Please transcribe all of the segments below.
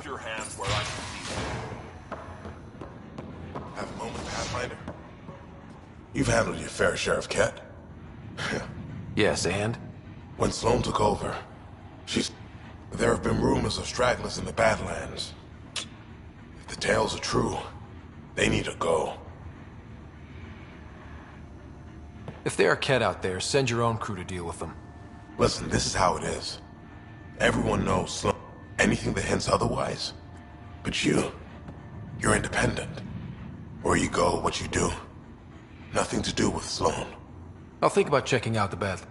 your hands where I can see them. Have a moment, Pathfinder. You've handled your fair share of Ket. Yes, and? When Sloane took over, there have been rumors of stragglers in the Badlands. If the tales are true, they need to go. If there are Ket out there, send your own crew to deal with them. Listen, this is how it is. Everyone knows Sloane. Anything that hints otherwise. But you're independent. Where you go, what you do. Nothing to do with Sloane. I'll think about checking out the Bad.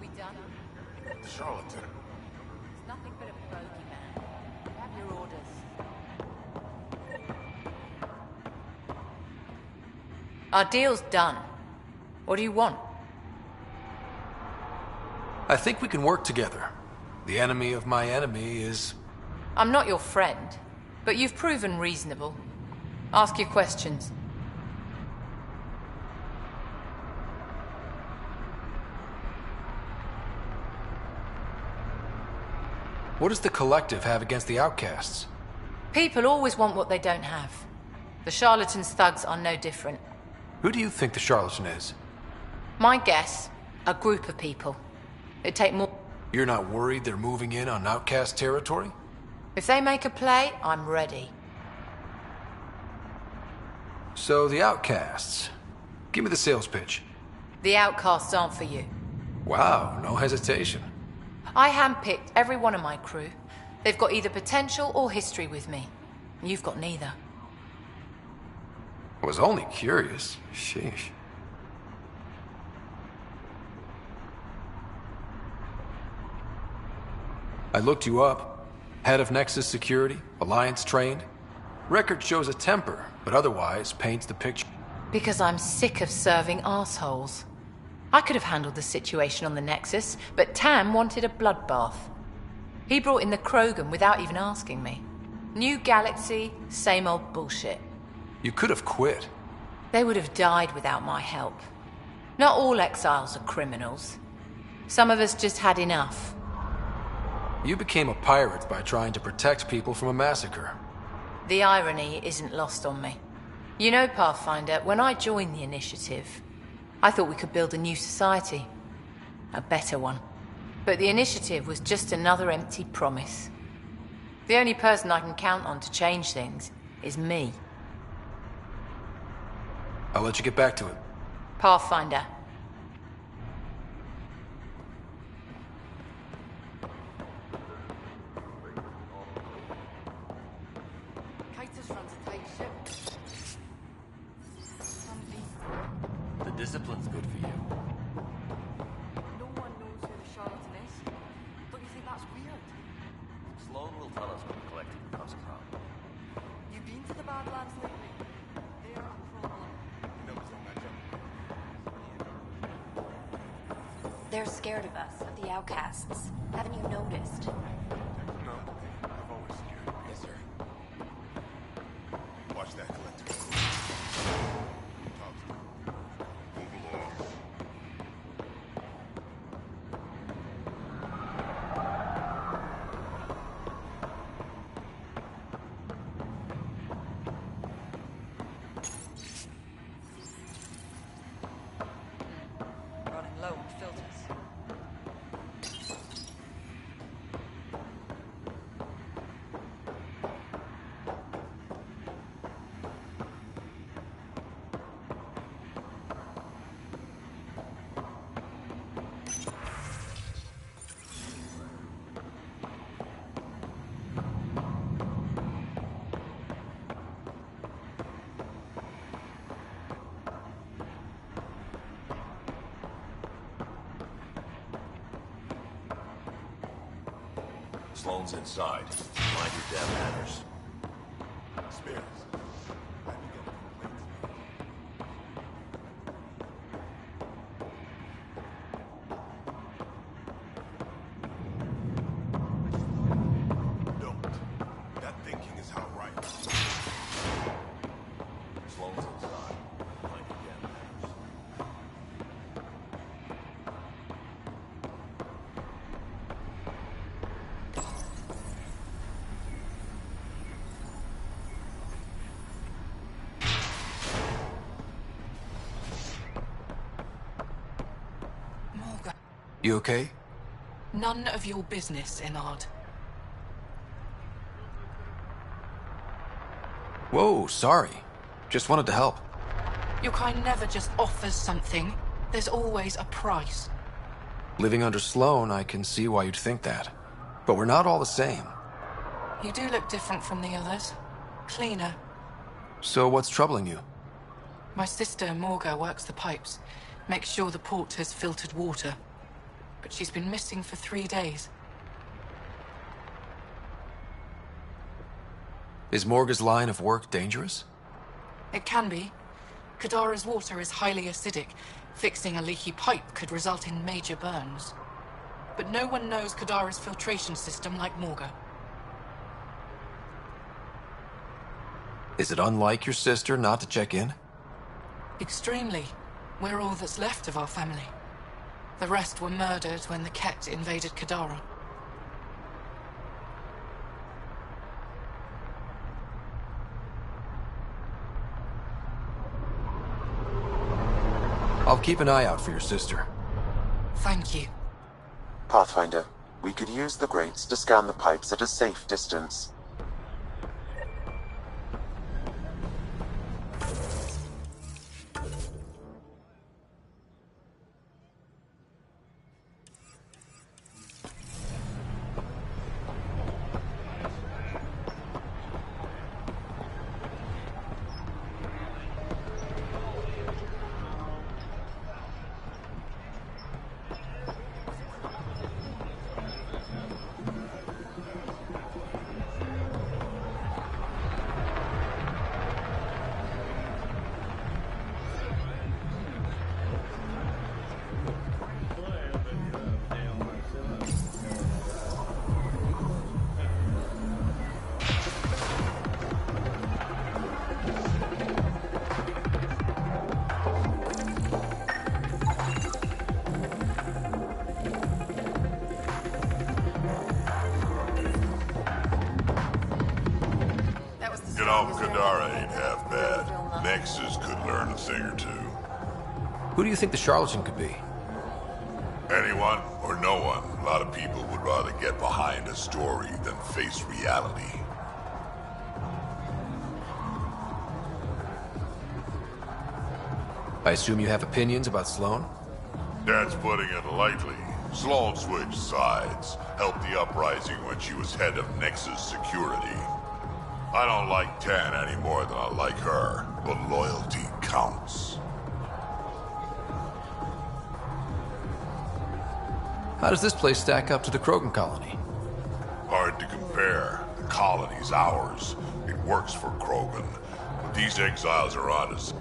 We done? Charlatan. It's nothing but a bogeyman. Have your orders. Our deal's done. What do you want? I think we can work together. The enemy of my enemy is... I'm not your friend, but you've proven reasonable. Ask your questions. What does the Collective have against the outcasts? People always want what they don't have. The charlatans' thugs are no different. Who do you think the charlatan is? My guess, a group of people. It'd take more... You're not worried they're moving in on outcast territory? If they make a play, I'm ready. So the outcasts. Give me the sales pitch. The outcasts aren't for you. Wow, no hesitation. I handpicked every one of my crew. They've got either potential or history with me. You've got neither. I was only curious. Sheesh. I looked you up. Head of Nexus Security, Alliance trained. Record shows a temper, but otherwise paints the picture. Because I'm sick of serving assholes. I could have handled the situation on the Nexus, but Tam wanted a bloodbath. He brought in the Krogan without even asking me. New galaxy, same old bullshit. You could have quit. They would have died without my help. Not all exiles are criminals. Some of us just had enough. You became a pirate by trying to protect people from a massacre. The irony isn't lost on me. You know, Pathfinder, when I joined the Initiative, I thought we could build a new society. A better one. But the Initiative was just another empty promise. The only person I can count on to change things is me. I'll let you get back to it. Pathfinder. The discipline's good for you. No one knows who the charlatan is. Don't you think that's weird? Sloane will tell us when the Collective becomes a problem. You been to the Badlands lately? They're a problem. They're scared of us, of the outcasts. Haven't you noticed? No, I've always scared. Yes, sir. Watch that collective. Running low on filters. Sloane's inside. Mind your damn manners. Spears. Don't. That thinking is how right. Sloane's inside. Mind your damn manners. You okay? None of your business, Enard. Whoa, sorry. Just wanted to help. Your kind never just offers something. There's always a price. Living under Sloane, I can see why you'd think that. But we're not all the same. You do look different from the others. Cleaner. So what's troubling you? My sister, Morga, works the pipes. Makes sure the port has filtered water. But she's been missing for 3 days. Is Morga's line of work dangerous? It can be. Kadara's water is highly acidic. Fixing a leaky pipe could result in major burns. But no one knows Kadara's filtration system like Morga. Is it unlike your sister not to check in? Extremely. We're all that's left of our family. The rest were murdered when the Ket invaded Kadara. I'll keep an eye out for your sister. Thank you. Pathfinder, we could use the grates to scan the pipes at a safe distance. You know, Kadara ain't half bad. Nexus could learn a thing or two. Who do you think the charlatan could be? Anyone or no one. A lot of people would rather get behind a story than face reality. I assume you have opinions about Sloane? That's putting it lightly. Sloane switched sides, helped the uprising when she was head of Nexus security. I don't like Tan any more than I like her, but loyalty counts. How does this place stack up to the Krogan colony? Hard to compare. The colony's ours. It works for Krogan. But these exiles are on us.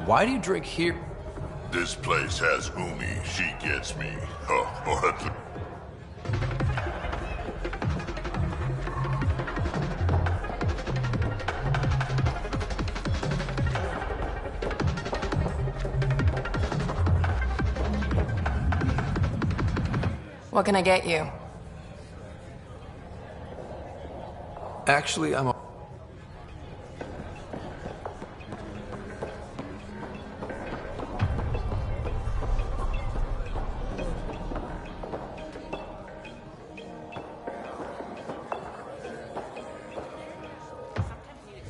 Why do you drink here? This place has Umi. She gets me. What can I get you? Actually, I'm...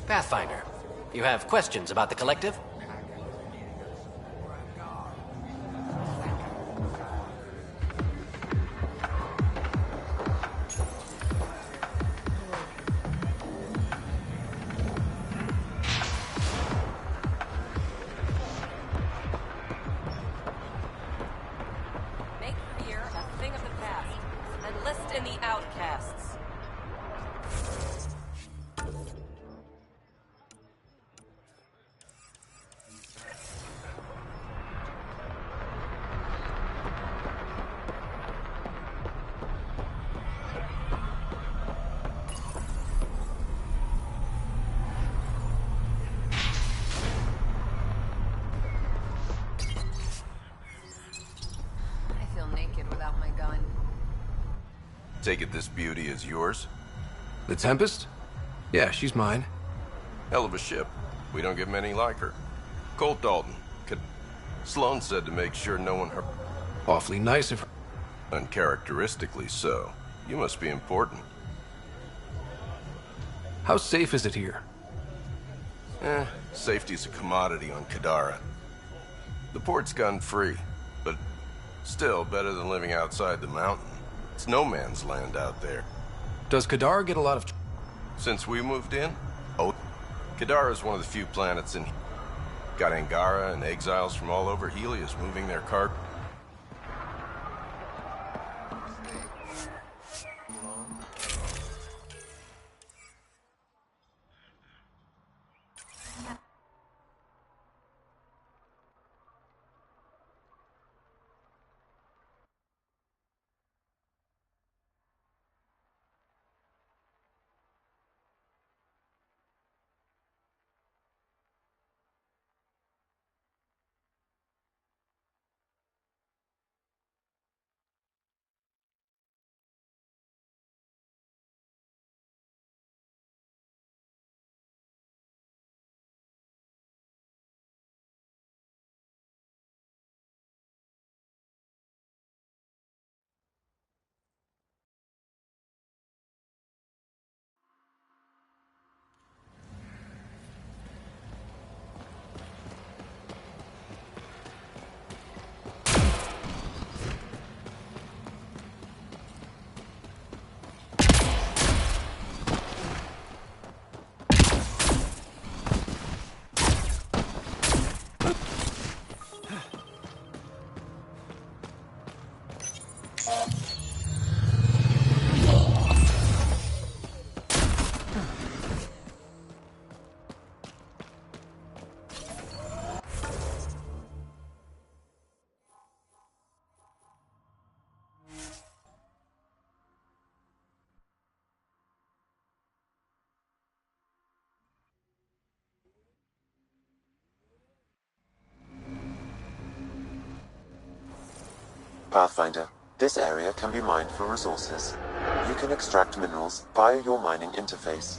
Pathfinder, you have questions about the collective? Make fear a thing of the past. Enlist in the outcasts. I feel naked without my gun. Take it this beauty is yours? The Tempest? Yeah, she's mine. Hell of a ship. We don't get many like her. Colt Dalton. Sloane said to make sure no one heard. Awfully nice of her. Uncharacteristically so. You must be important. How safe is it here? Safety's a commodity on Kadara. The port's gun-free, but still better than living outside the mountain. It's no man's land out there. Does Kadara get a lot of... Since we moved in? Oh, Kadara's one of the few planets in... Got Angara and exiles from all over Helios moving their cargo. Pathfinder, this area can be mined for resources. You can extract minerals via your mining interface.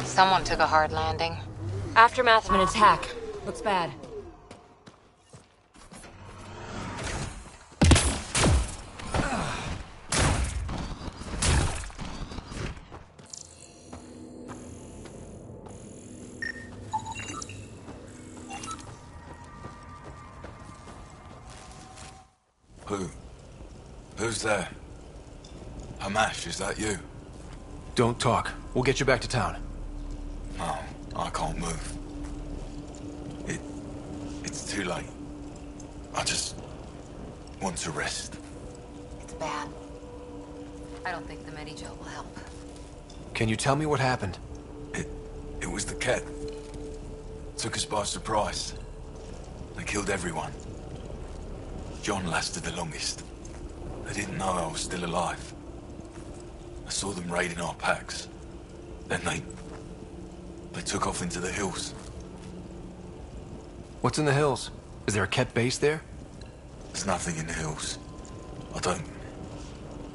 Someone took a hard landing. Aftermath of an attack. Looks bad. Who's there? Hamash, is that you? Don't talk. We'll get you back to town. No, I can't move. It's too late. I just want to rest. It's bad. I don't think the Medi-gel will help. Can you tell me what happened? It was the Ket. Took us by surprise. They killed everyone. John lasted the longest. They didn't know I was still alive. I saw them raiding our packs. Then they took off into the hills. What's in the hills? Is there a Ket base there? There's nothing in the hills.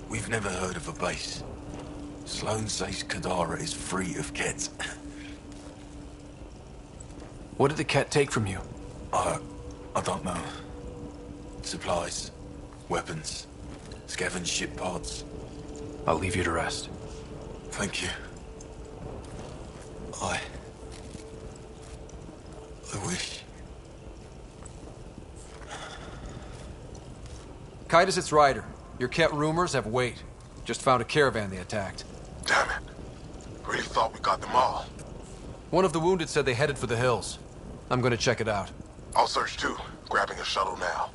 We've never heard of a base. Sloan says Kadara is free of Ket. What did the Ket take from you? I don't know. Supplies, weapons, scavenged ship parts. I'll leave you to rest. Thank you. I wish. Kite its rider. Your Ket rumors have weight. Just found a caravan they attacked. Damn it. Really thought we got them all. One of the wounded said they headed for the hills. I'm gonna check it out. I'll search too. Grabbing a shuttle now.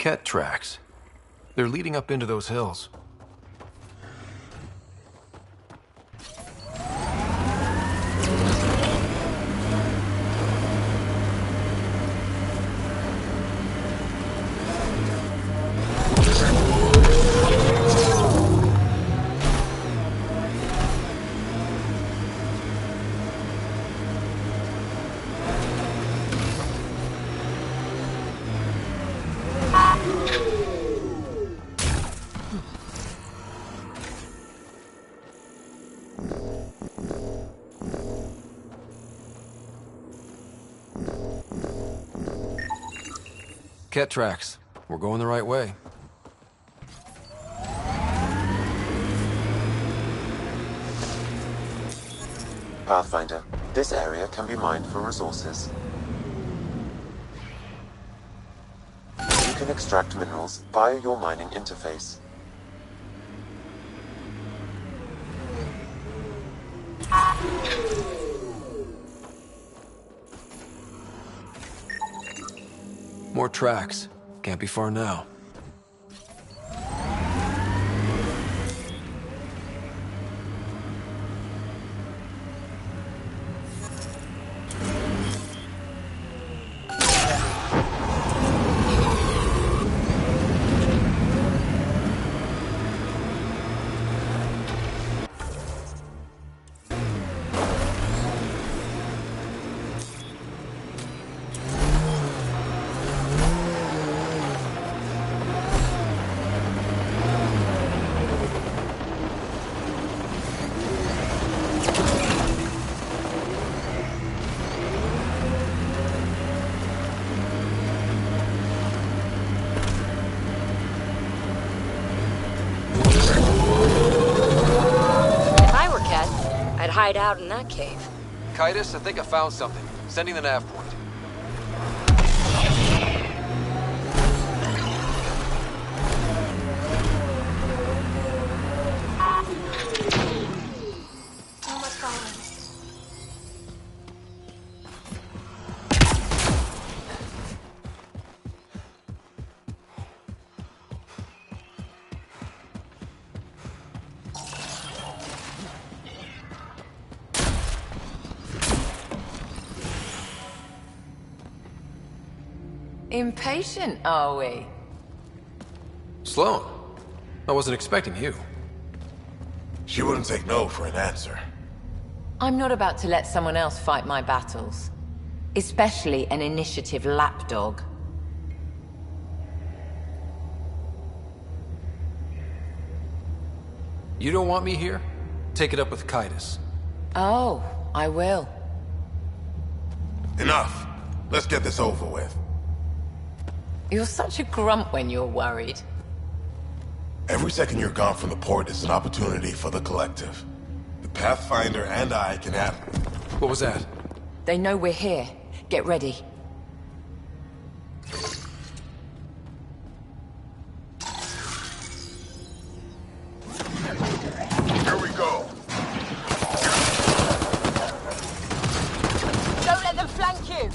Ket tracks. They're leading up into those hills. Ket tracks. We're going the right way. Pathfinder, this area can be mined for resources. You can extract minerals via your mining interface. More tracks. Can't be far now. Hide out in that cave. Titus, I think I found something. Sending the nav point. Impatient, are we? Sloan, I wasn't expecting you. She wouldn't take no for an answer. I'm not about to let someone else fight my battles. Especially an initiative lapdog. You don't want me here? Take it up with Titus. Oh, I will. Enough. Let's get this over with. You're such a grump when you're worried. Every second you're gone from the port is an opportunity for the collective. The Pathfinder and I can have... What was that? They know we're here. Get ready. Here we go. Don't let them flank you!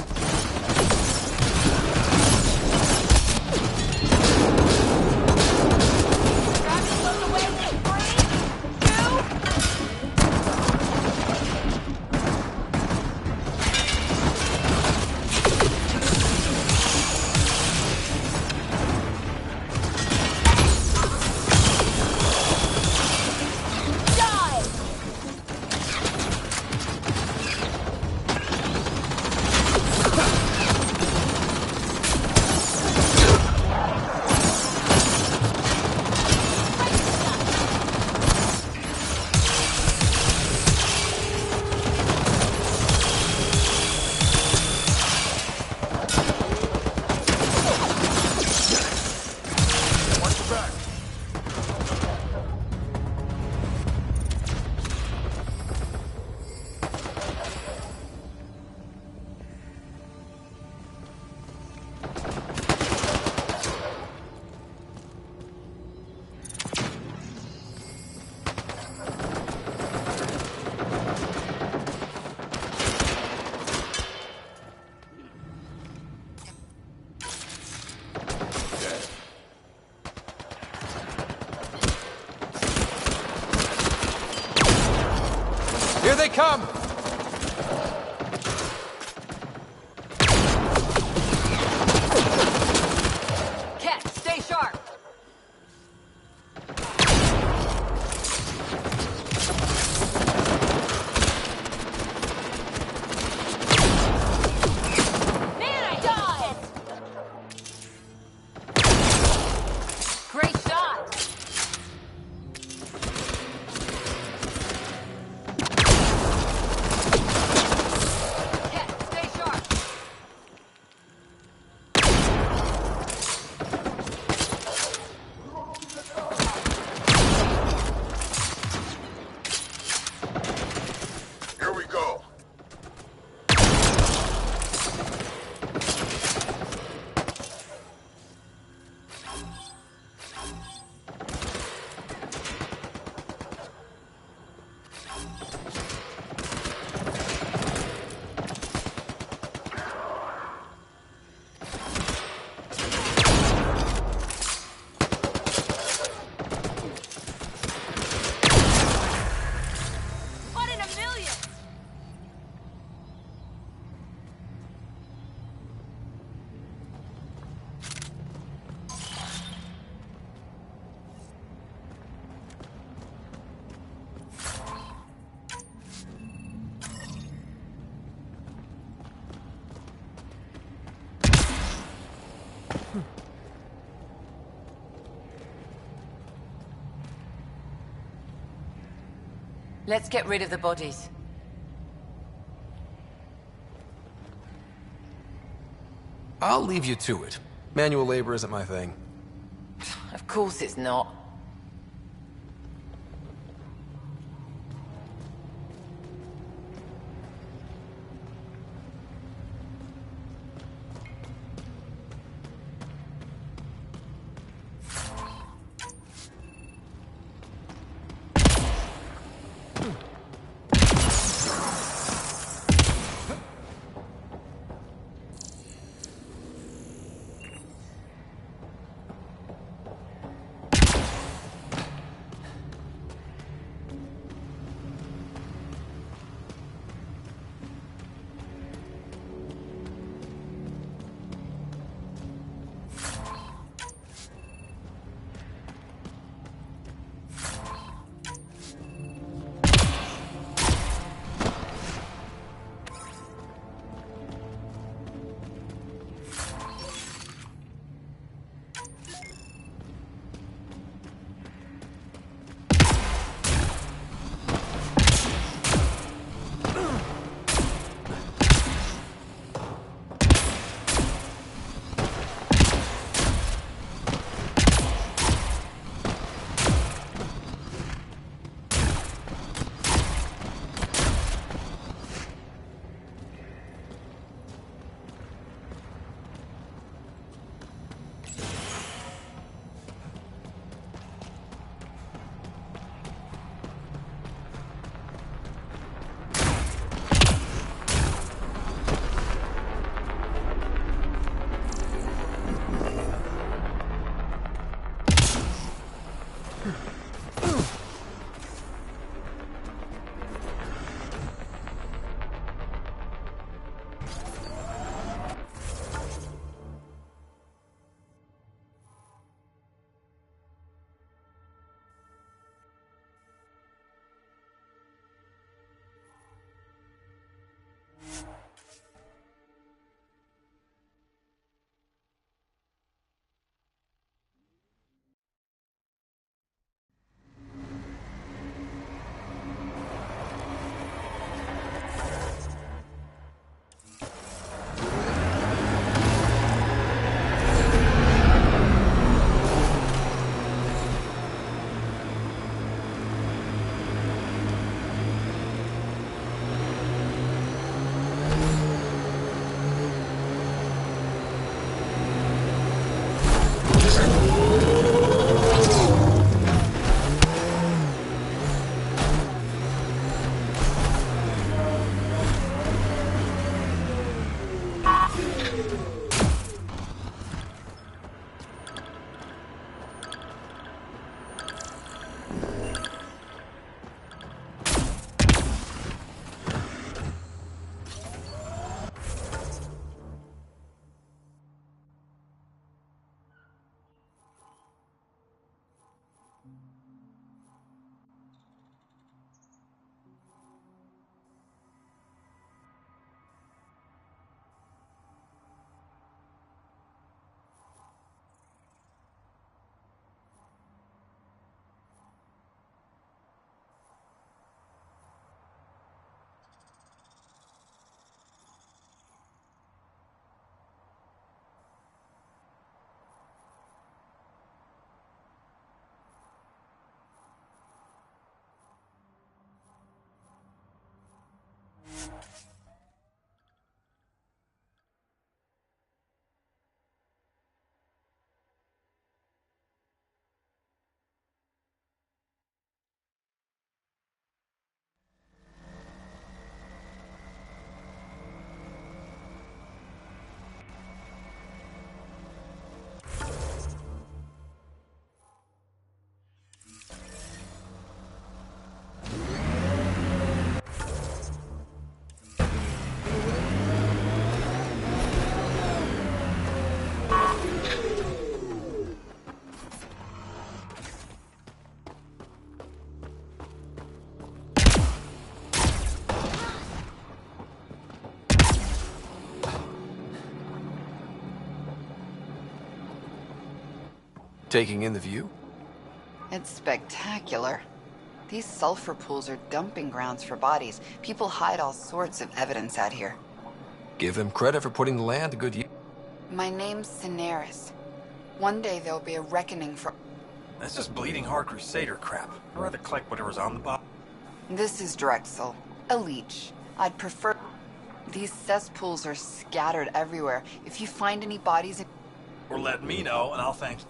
Here they come! Cat, stay sharp. Man, I died! Great shot! Cat, stay sharp. Here we go. One in a million! Let's get rid of the bodies. I'll leave you to it. Manual labor isn't my thing. Of course it's not. Taking in the view? It's spectacular. These sulfur pools are dumping grounds for bodies. People hide all sorts of evidence out here. Give them credit for putting the land to good use. My name's Cineris. One day there'll be a reckoning for... That's just bleeding heart crusader crap. I'd rather collect whatever's on the bottom. This is Drexel, a leech. I'd prefer... These cesspools are scattered everywhere. If you find any bodies... Or let me know, and I'll thank...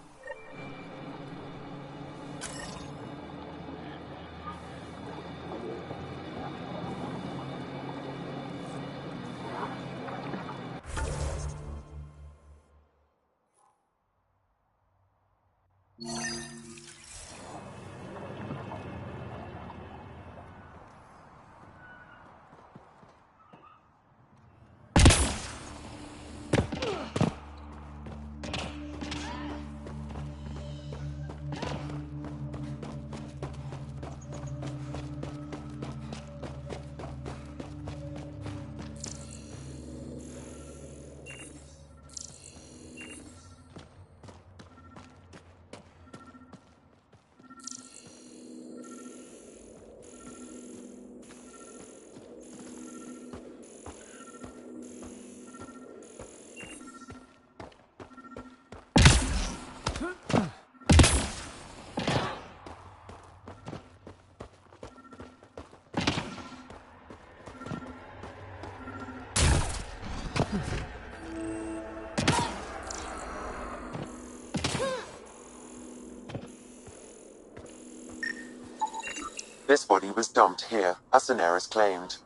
This body was dumped here, as Cineris claimed.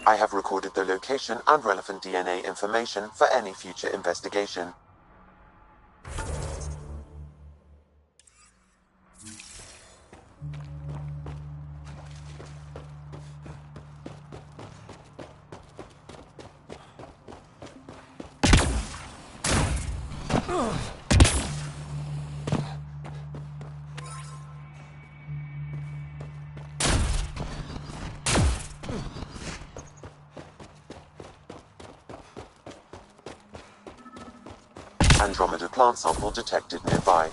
I have recorded the location and relevant DNA information for any future investigation. Andromeda plant sample detected nearby.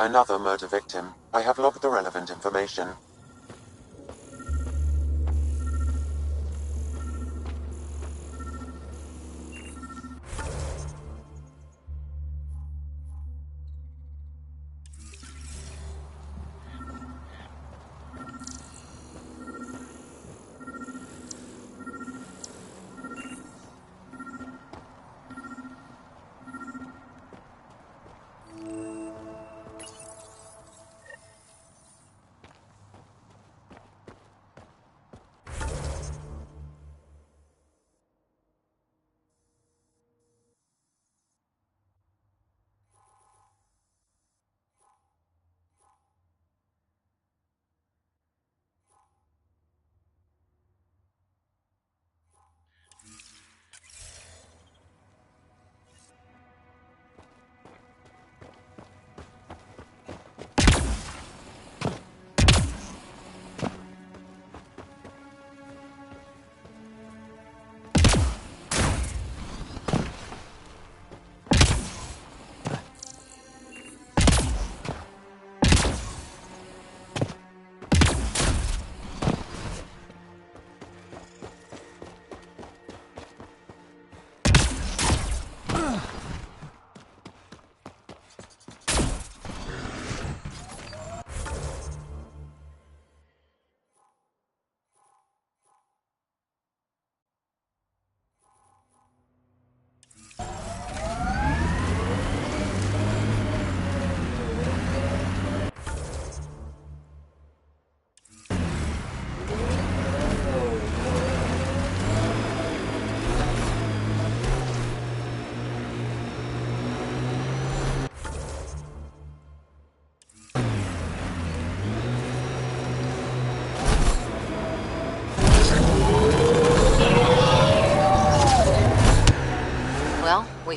Another murder victim. I have logged the relevant information.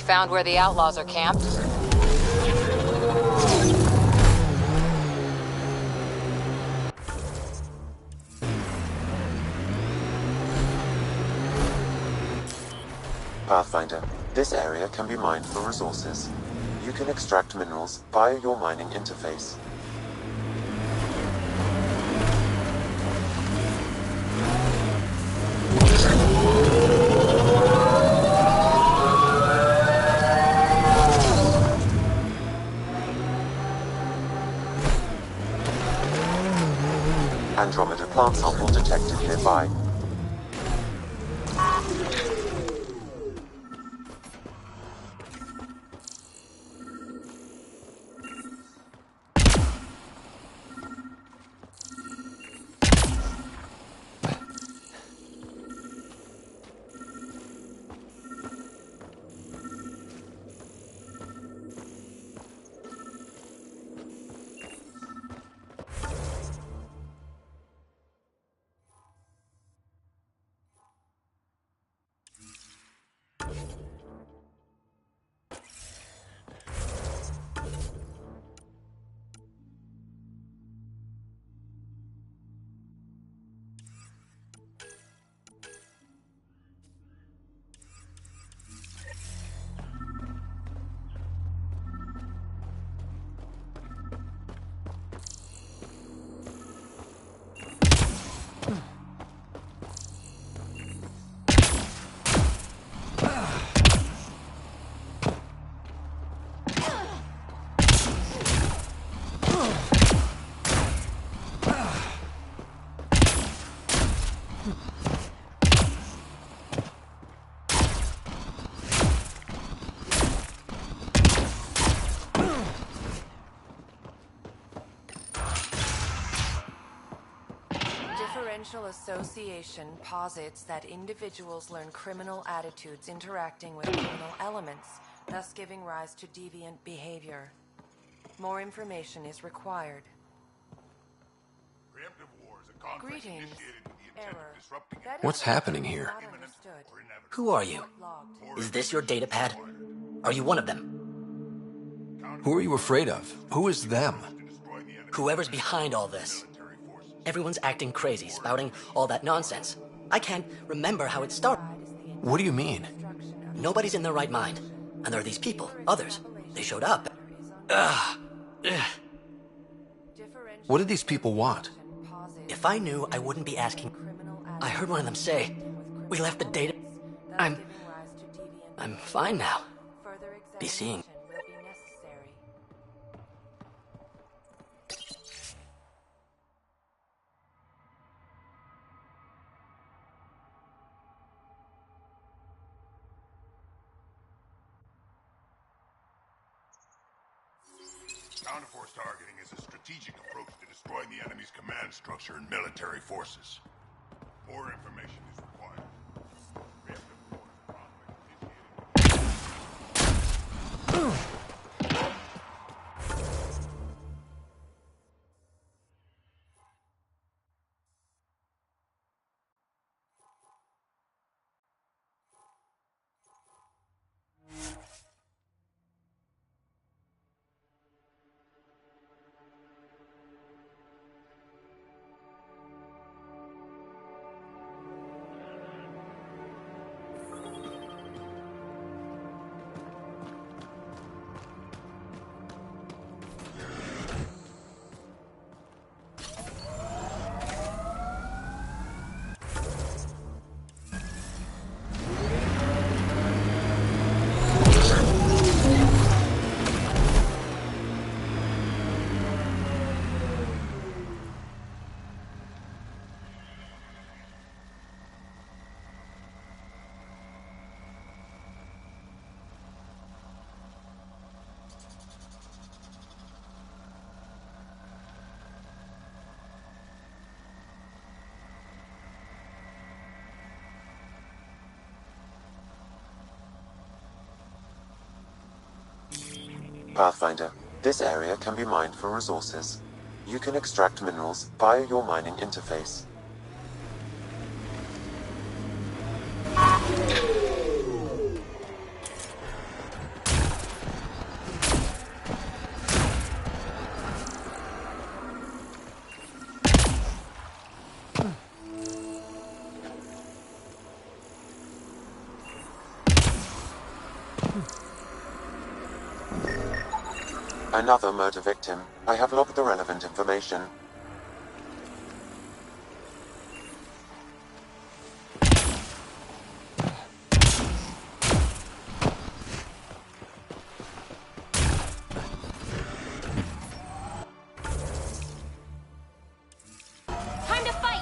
found where the outlaws are camped? Pathfinder, this area can be mined for resources. You can extract minerals via your mining interface. Andromeda plant sample detected nearby. Differential association posits that individuals learn criminal attitudes interacting with criminal elements, thus giving rise to deviant behavior. More information is required. Greetings. Error. What's happening here? Who are you? Is this your data pad? Are you one of them? Who are you afraid of? Who is them? Whoever's behind all this. Everyone's acting crazy, spouting all that nonsense. I can't remember how it started. What do you mean? Nobody's in their right mind. And there are these people, others. They showed up. Ugh. What did these people want? If I knew, I wouldn't be asking. I heard one of them say, "We left the data." I'm fine now. Be seeing. Counterforce targeting is a strategic approach to destroying the enemy's command structure and military forces. More information is required. Pathfinder, this area can be mined for resources. You can extract minerals via your mining interface. Another murder victim. I have logged the relevant information. Time to fight!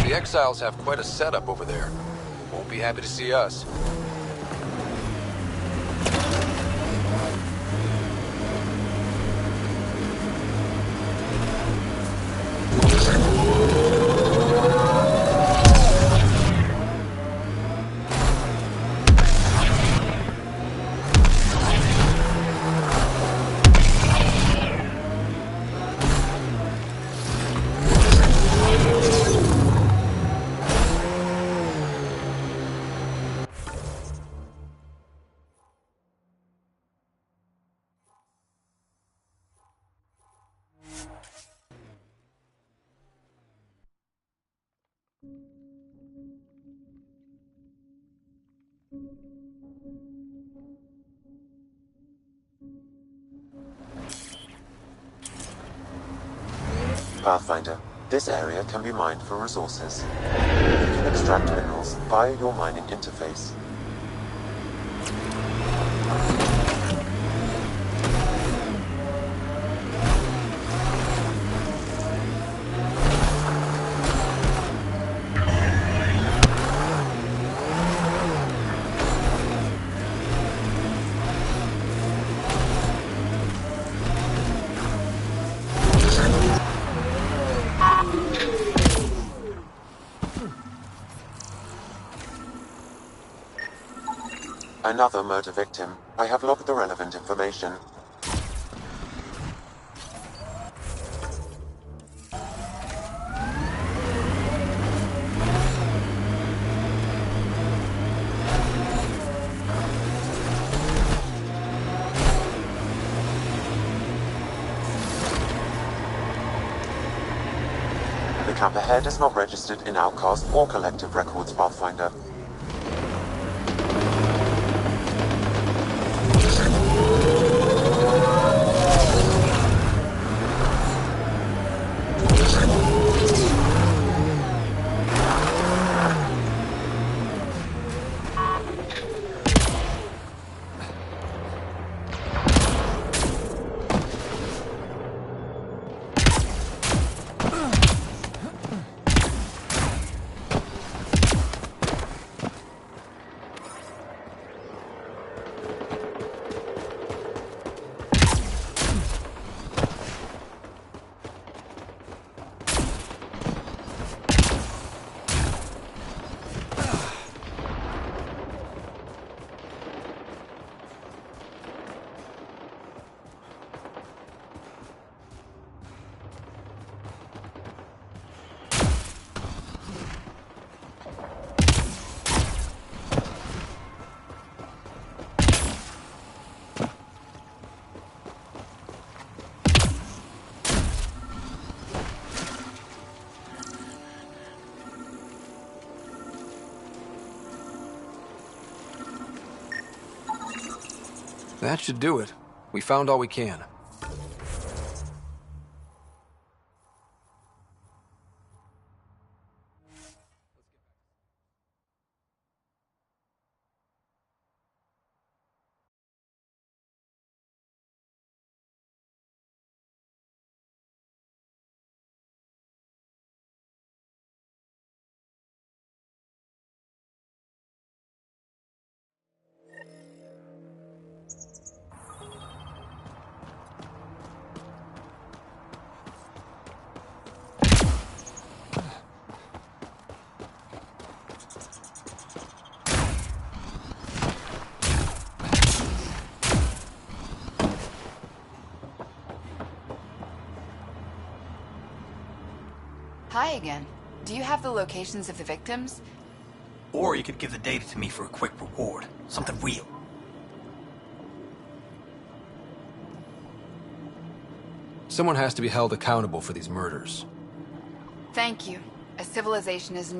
The exiles have quite a setup over there. Won't be happy to see us. Pathfinder. This area can be mined for resources. You can extract minerals via your mining interface. Another murder victim. I have logged the relevant information. The camp ahead is not registered in Outcast or Collective Records, Pathfinder. That should do it. We found all we can. Hi again. Do you have the locations of the victims? Or you could give the data to me for a quick reward. Something real. Someone has to be held accountable for these murders. Thank you. A civilization is...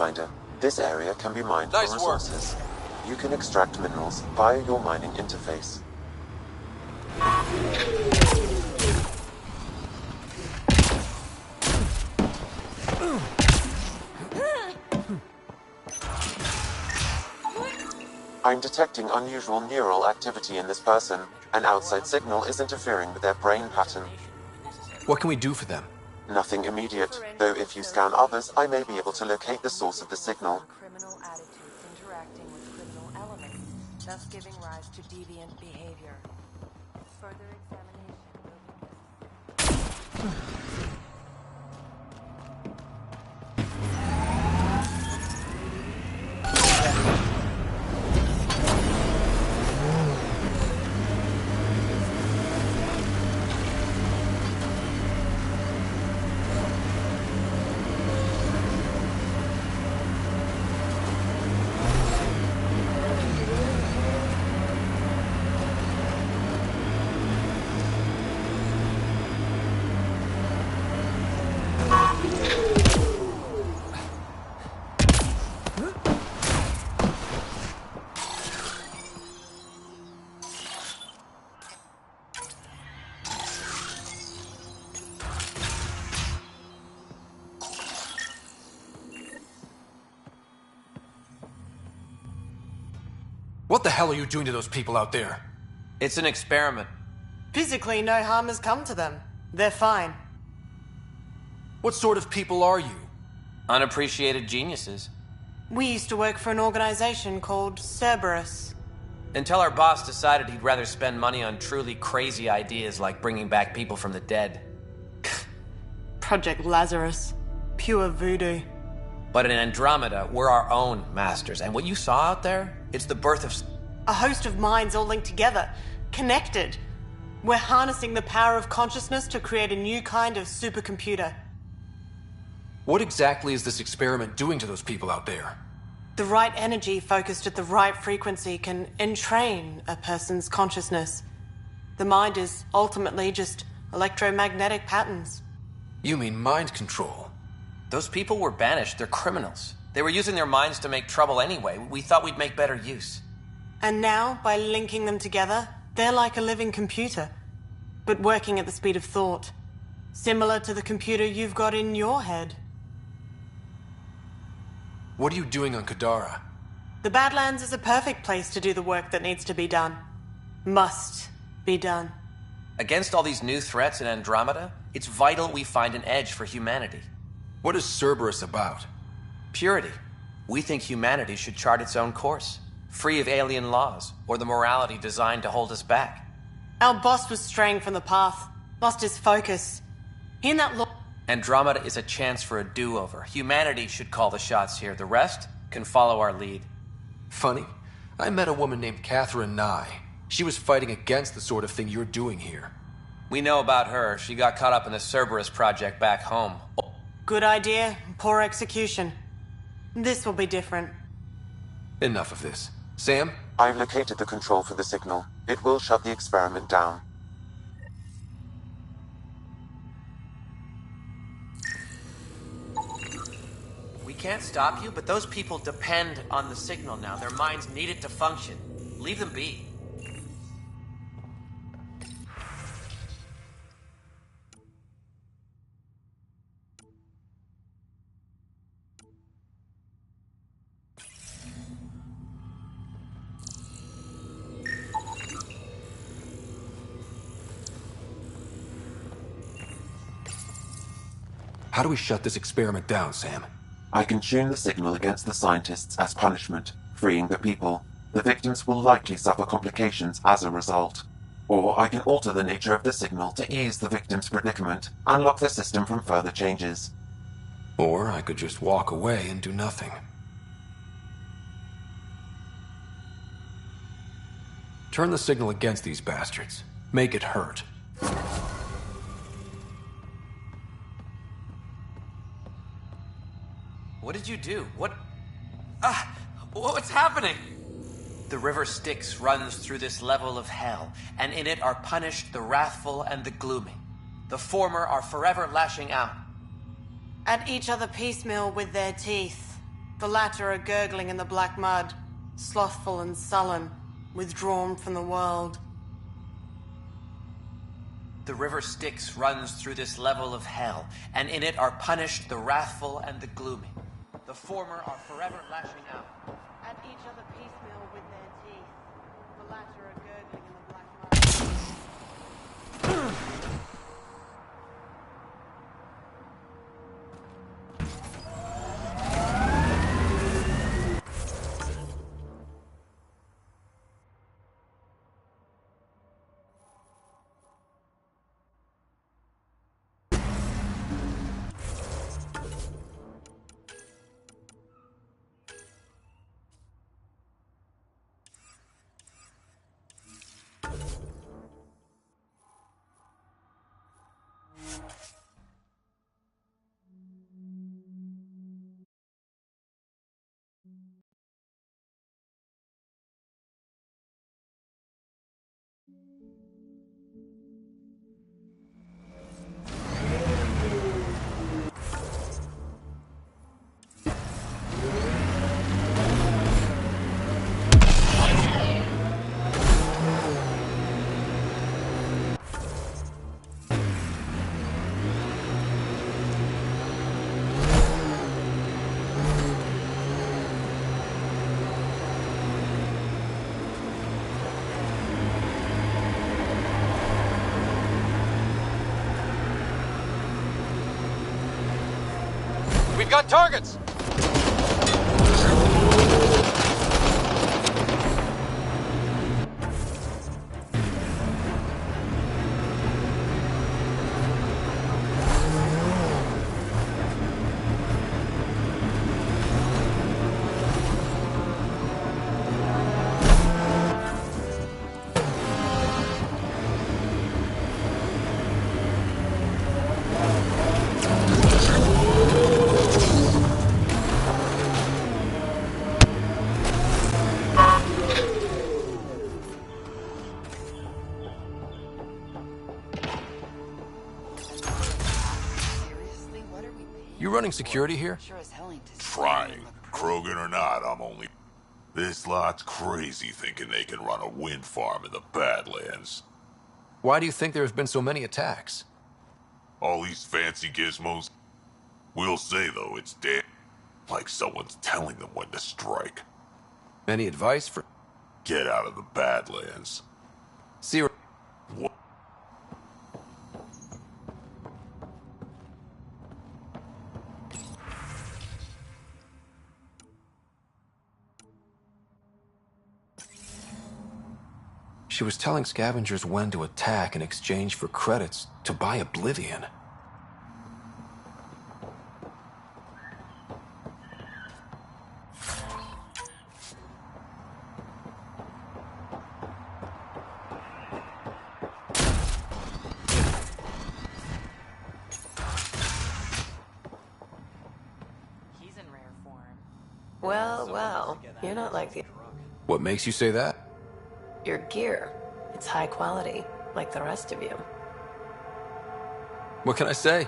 Pathfinder, this area can be mined for resources. You can extract minerals via your mining interface. I'm detecting unusual neural activity in this person. An outside signal is interfering with their brain pattern. What can we do for them? Nothing immediate, though if you scan others, I may be able to locate the source of the signal. Criminal attitudes interacting with criminal elements, thus giving rise to deviant behavior. Further examination will be... What the hell are you doing to those people out there? It's an experiment. Physically, no harm has come to them. They're fine. What sort of people are you? Unappreciated geniuses. We used to work for an organization called Cerberus. Until our boss decided he'd rather spend money on truly crazy ideas like bringing back people from the dead. Project Lazarus. Pure voodoo. But in Andromeda, we're our own masters. And what you saw out there, it's the birth of... A host of minds all linked together. Connected. We're harnessing the power of consciousness to create a new kind of supercomputer. What exactly is this experiment doing to those people out there? The right energy focused at the right frequency can entrain a person's consciousness. The mind is ultimately just electromagnetic patterns. You mean mind control? Those people were banished. They're criminals. They were using their minds to make trouble anyway. We thought we'd make better use. And now, by linking them together, they're like a living computer, but working at the speed of thought. Similar to the computer you've got in your head. What are you doing on Kadara? The Badlands is a perfect place to do the work that needs to be done. Must be done. Against all these new threats in Andromeda, it's vital we find an edge for humanity. What is Cerberus about? Purity. We think humanity should chart its own course, free of alien laws or the morality designed to hold us back. Our boss was straying from the path, lost his focus. He and that Andromeda is a chance for a do-over. Humanity should call the shots here. The rest can follow our lead. Funny. I met a woman named Catherine Nye. She was fighting against the sort of thing you're doing here. We know about her. She got caught up in the Cerberus project back home. Good idea, poor execution. This will be different. Enough of this. Sam? I've located the control for the signal. It will shut the experiment down. We can't stop you, but those people depend on the signal now. Their minds need it to function. Leave them be. How do we shut this experiment down, Sam? I can tune the signal against the scientists as punishment, freeing the people. The victims will likely suffer complications as a result. Or I can alter the nature of the signal to ease the victim's predicament, unlock the system from further changes. Or I could just walk away and do nothing. Turn the signal against these bastards. Make it hurt. What did you do? What's happening? The river Styx runs through this level of hell, and in it are punished the wrathful and the gloomy. The former are forever lashing out at each other piecemeal with their teeth. The latter are gurgling in the black mud, slothful and sullen, withdrawn from the world. The river Styx runs through this level of hell, and in it are punished the wrathful and the gloomy. The former are forever lashing out at each other piecemeal with their teeth. The latter are gurgling in the black mud. We've got targets! You running security here? Trying. Krogan or not, I'm only... This lot's crazy thinking they can run a wind farm in the Badlands. Why do you think there have been so many attacks? All these fancy gizmos. We'll say, though, it's damn like someone's telling them when to strike. Any advice for... Get out of the Badlands. See... What? She was telling scavengers when to attack in exchange for credits to buy oblivion. He's in rare form. Well, you're not like the... What makes you say that? Your gear. It's high quality, like the rest of you. What can I say?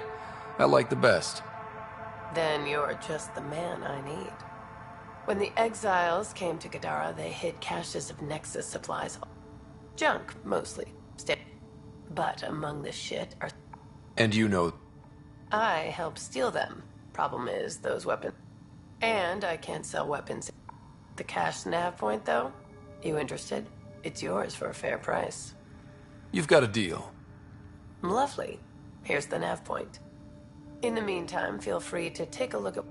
I like the best. Then you're just the man I need. When the exiles came to Gadara, they hid caches of Nexus supplies. Junk, mostly. But among the shit are... And you know... I help steal them. Problem is, those weapons... And I can't sell weapons. The cache nav point, though? You interested? It's yours for a fair price. You've got a deal. Lovely. Here's the nav point. In the meantime, feel free to take a look at...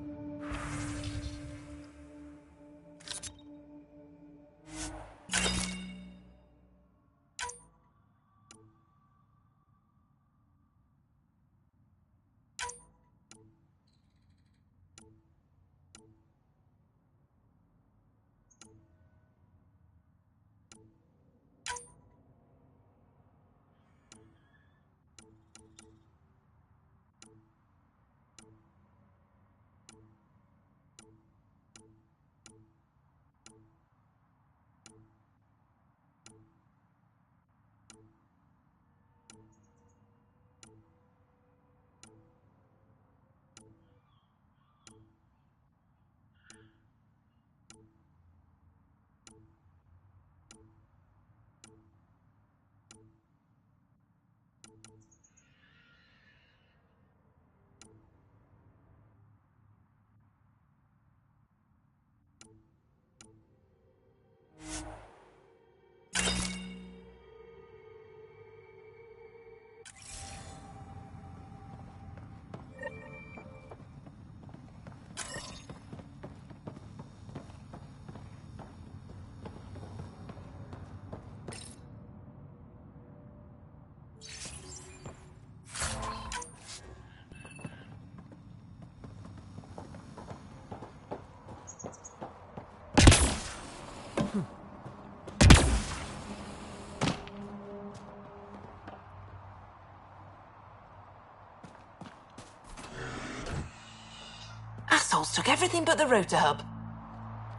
assholes took everything but the rotor hub.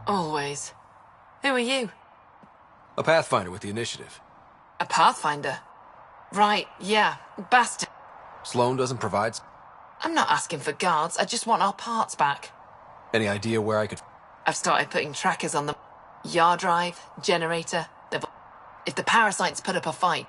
Always. Who are you? A Pathfinder with the initiative. A Pathfinder? Right, yeah. Bastard. Sloan doesn't provide... I'm not asking for guards, I just want our parts back. Any idea where I could... I've started putting trackers on them. Yard drive, generator, if the parasites put up a fight.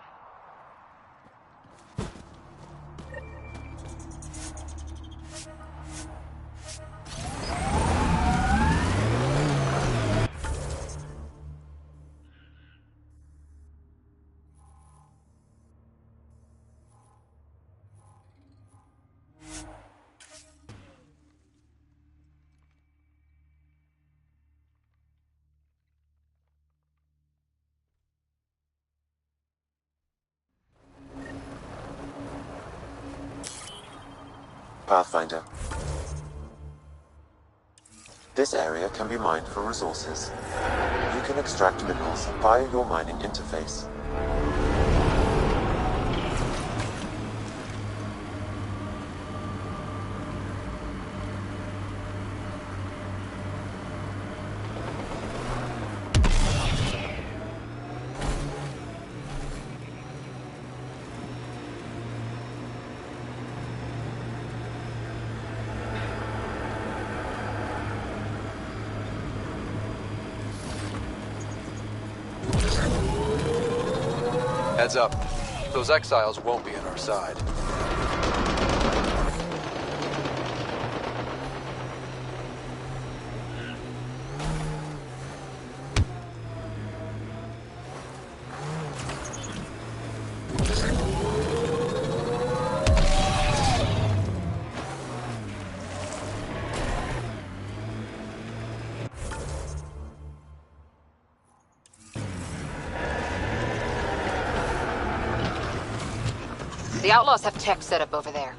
Pathfinder. This area can be mined for resources. You can extract minerals via your mining interface. Heads up. Those exiles won't be on our side. The outlaws have tech set up over there.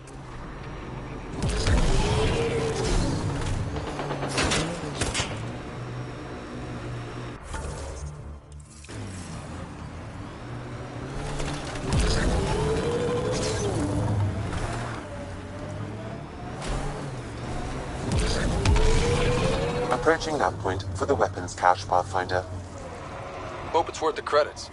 Approaching that point for the weapons cache, Pathfinder. Hope it's worth the credits.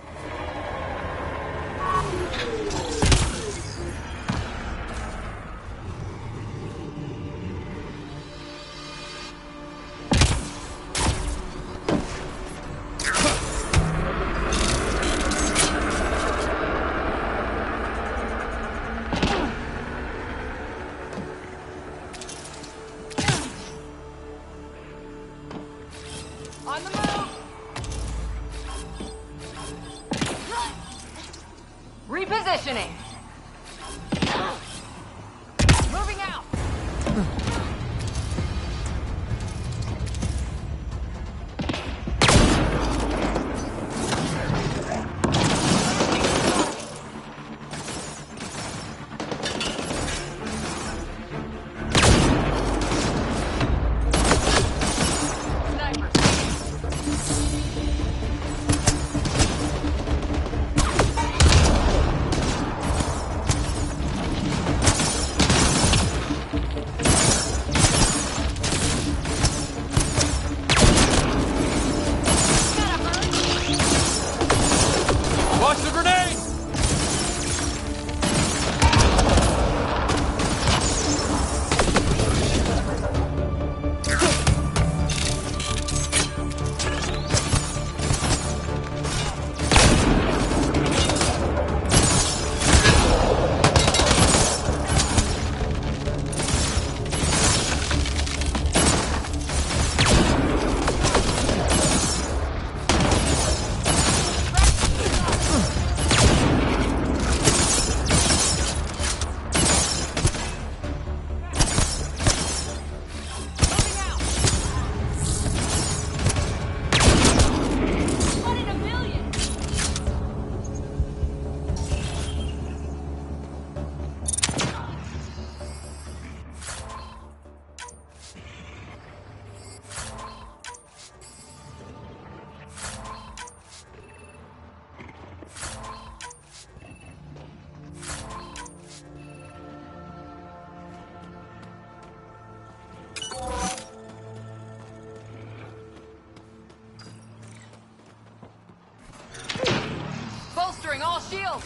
Repositioning. Moving out. shield!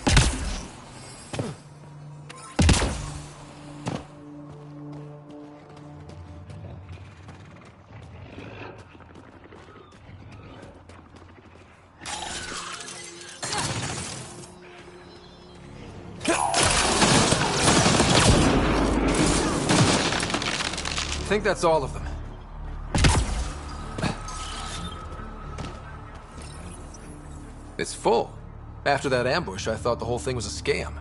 I think that's all of them. It's full. After that ambush, I thought the whole thing was a scam.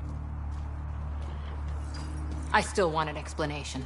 I still want an explanation.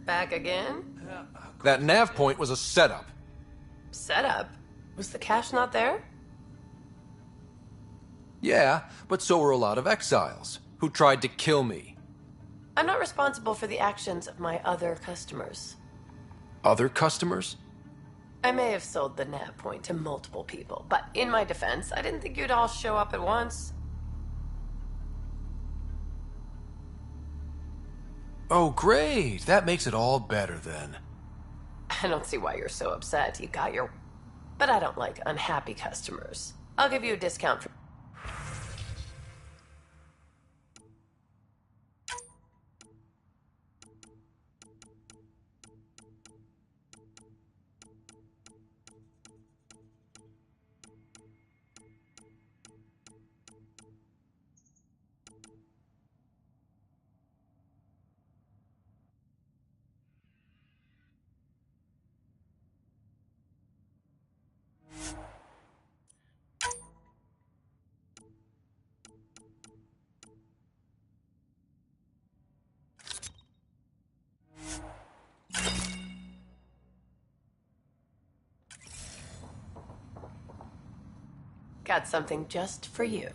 Back again? That nav point was a setup. Setup? Was the cache not there? Yeah, but so were a lot of exiles who tried to kill me. I'm not responsible for the actions of my other customers. Other customers? I may have sold the nav point to multiple people, but in my defense, I didn't think you'd all show up at once. Oh, great. That makes it all better then. I don't see why you're so upset. You got your... But I don't like unhappy customers. I'll give you a discount for... Got something just for you.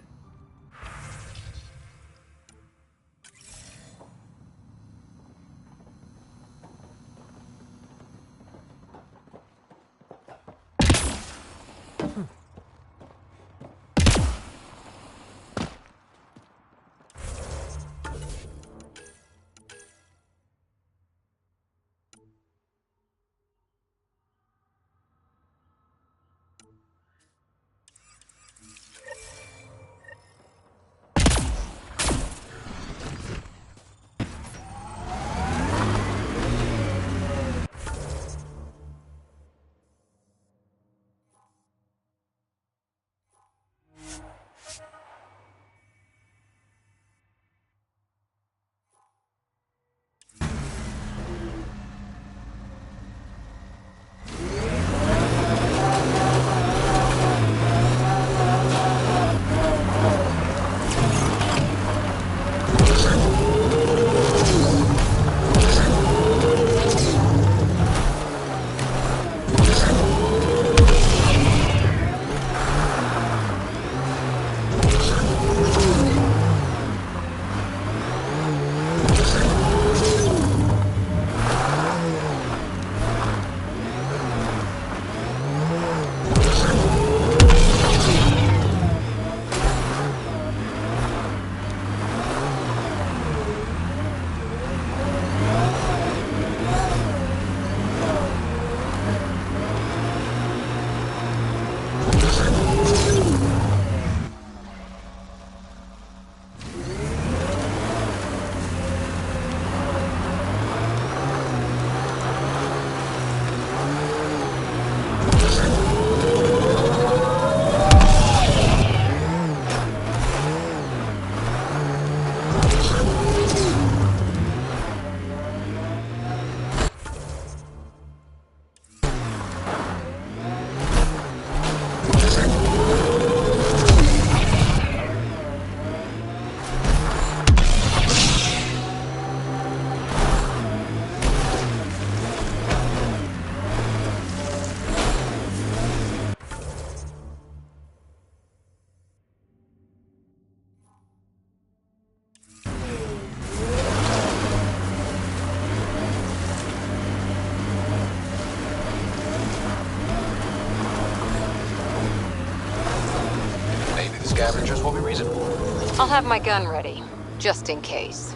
I'll have my gun ready, just in case.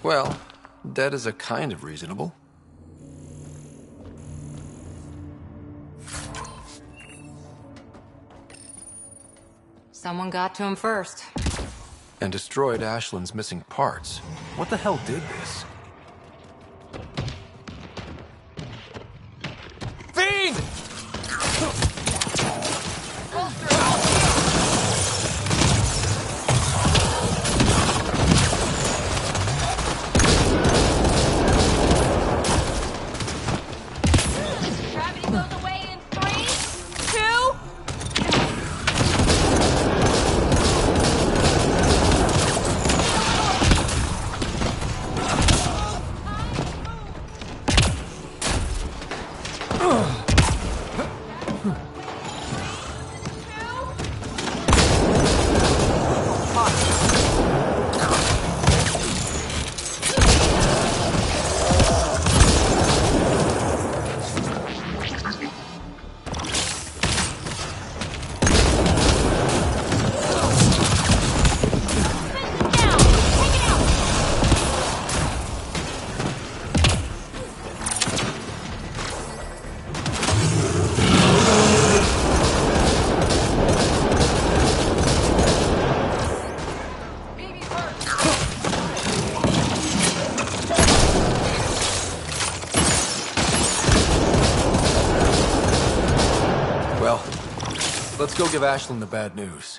Well, dead is a kind of reasonable. Someone got to him first. And destroyed Ashland's missing parts. What the hell did this? Fiend! Gravity goes away in 3, 2. Well, let's go give Ashland the bad news.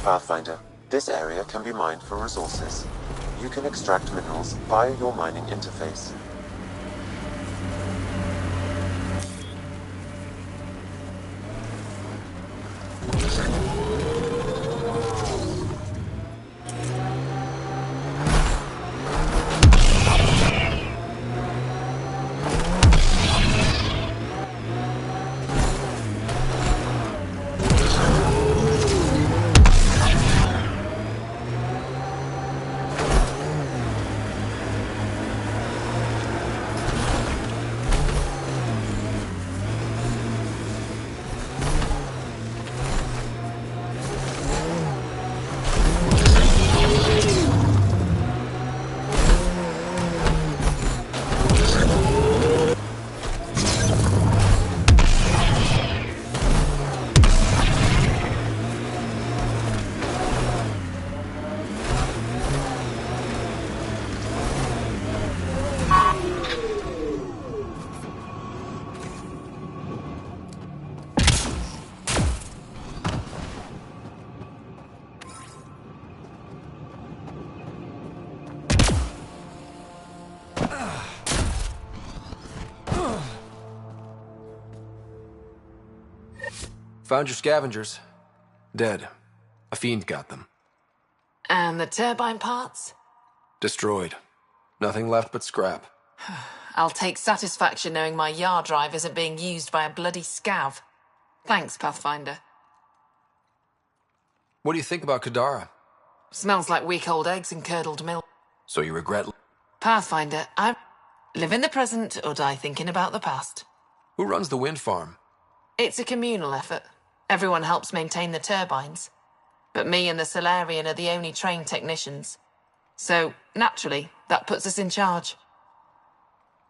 Pathfinder, this area can be mined for resources. You can extract minerals via your mining interface. Found your scavengers. Dead. A fiend got them. And the turbine parts? Destroyed. Nothing left but scrap. I'll take satisfaction knowing my yard drive isn't being used by a bloody scav. Thanks, Pathfinder. What do you think about Kadara? Smells like week-old eggs and curdled milk. So you regret... Pathfinder, I live in the present or die thinking about the past. Who runs the wind farm? It's a communal effort. Everyone helps maintain the turbines. But me and the Solarian are the only trained technicians. So, naturally, that puts us in charge.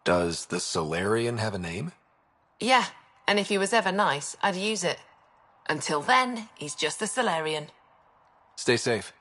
Does the Solarian have a name? Yeah, And if he was ever nice, I'd use it. Until then, he's just a Solarian. Stay safe.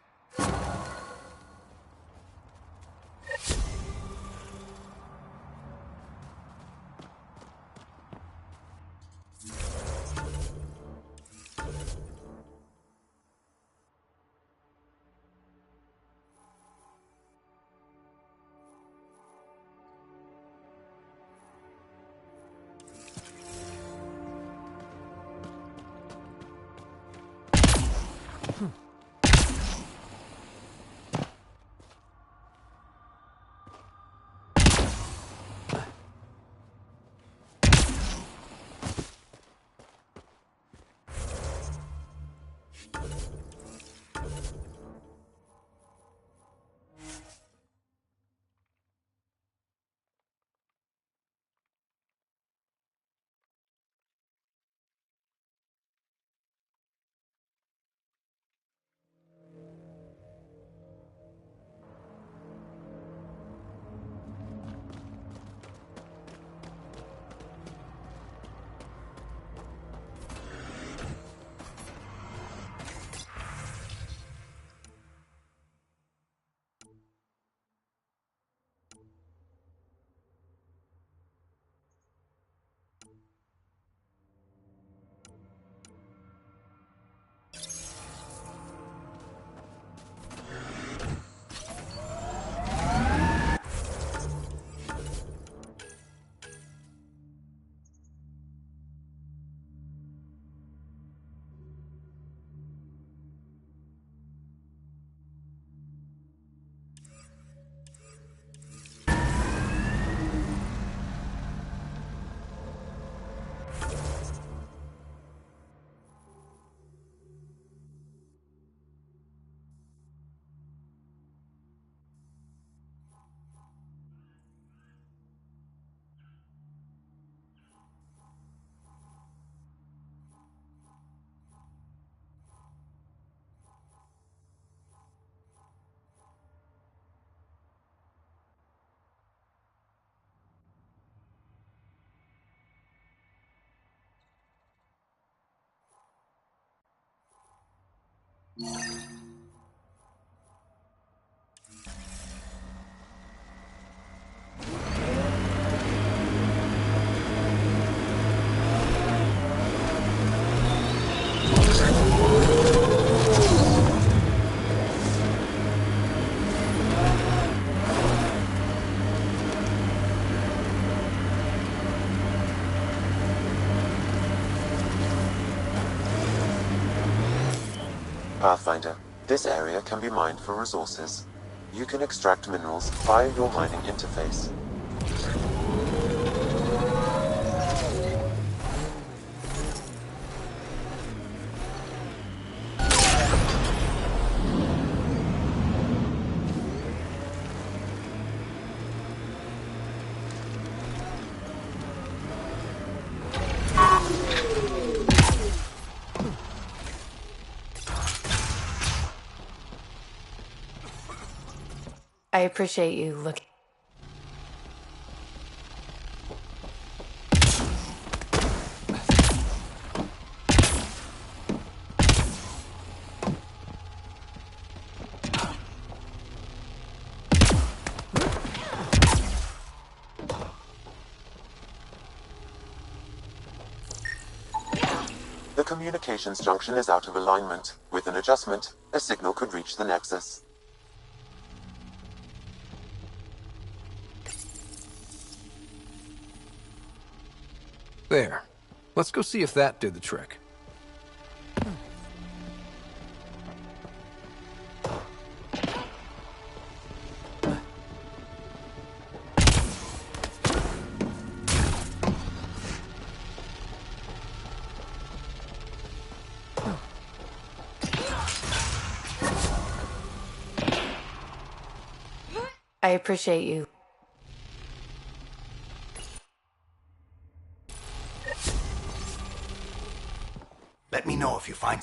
Pathfinder, this area can be mined for resources. You can extract minerals via your mining interface. I appreciate you looking. The communications junction is out of alignment. With an adjustment, a signal could reach the Nexus. There. Let's go see if that did the trick. I appreciate you. Let me know if you find...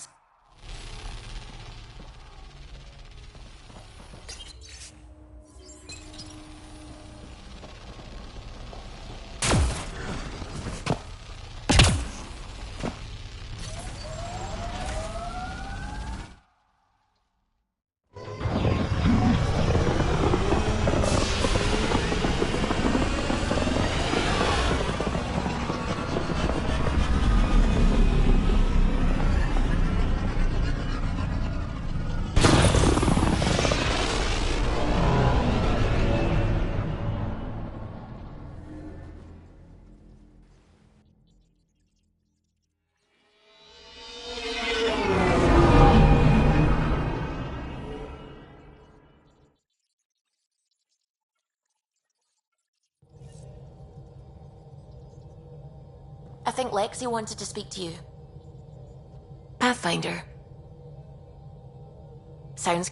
I think Lexi wanted to speak to you. Pathfinder. Sounds...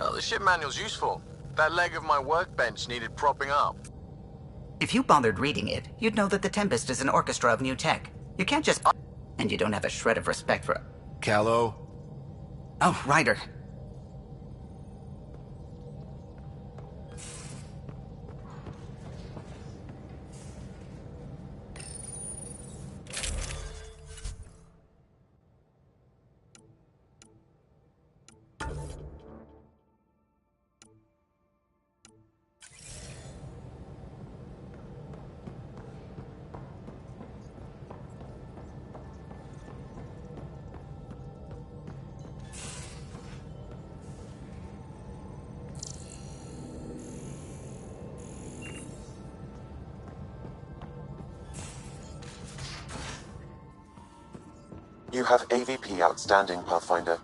Oh, the ship manual's useful. That leg of my workbench needed propping up. If you bothered reading it, you'd know that the Tempest is an orchestra of new tech. You can't just... And you don't have a shred of respect for... Callow? Oh, Ryder. You have AVP outstanding, Pathfinder.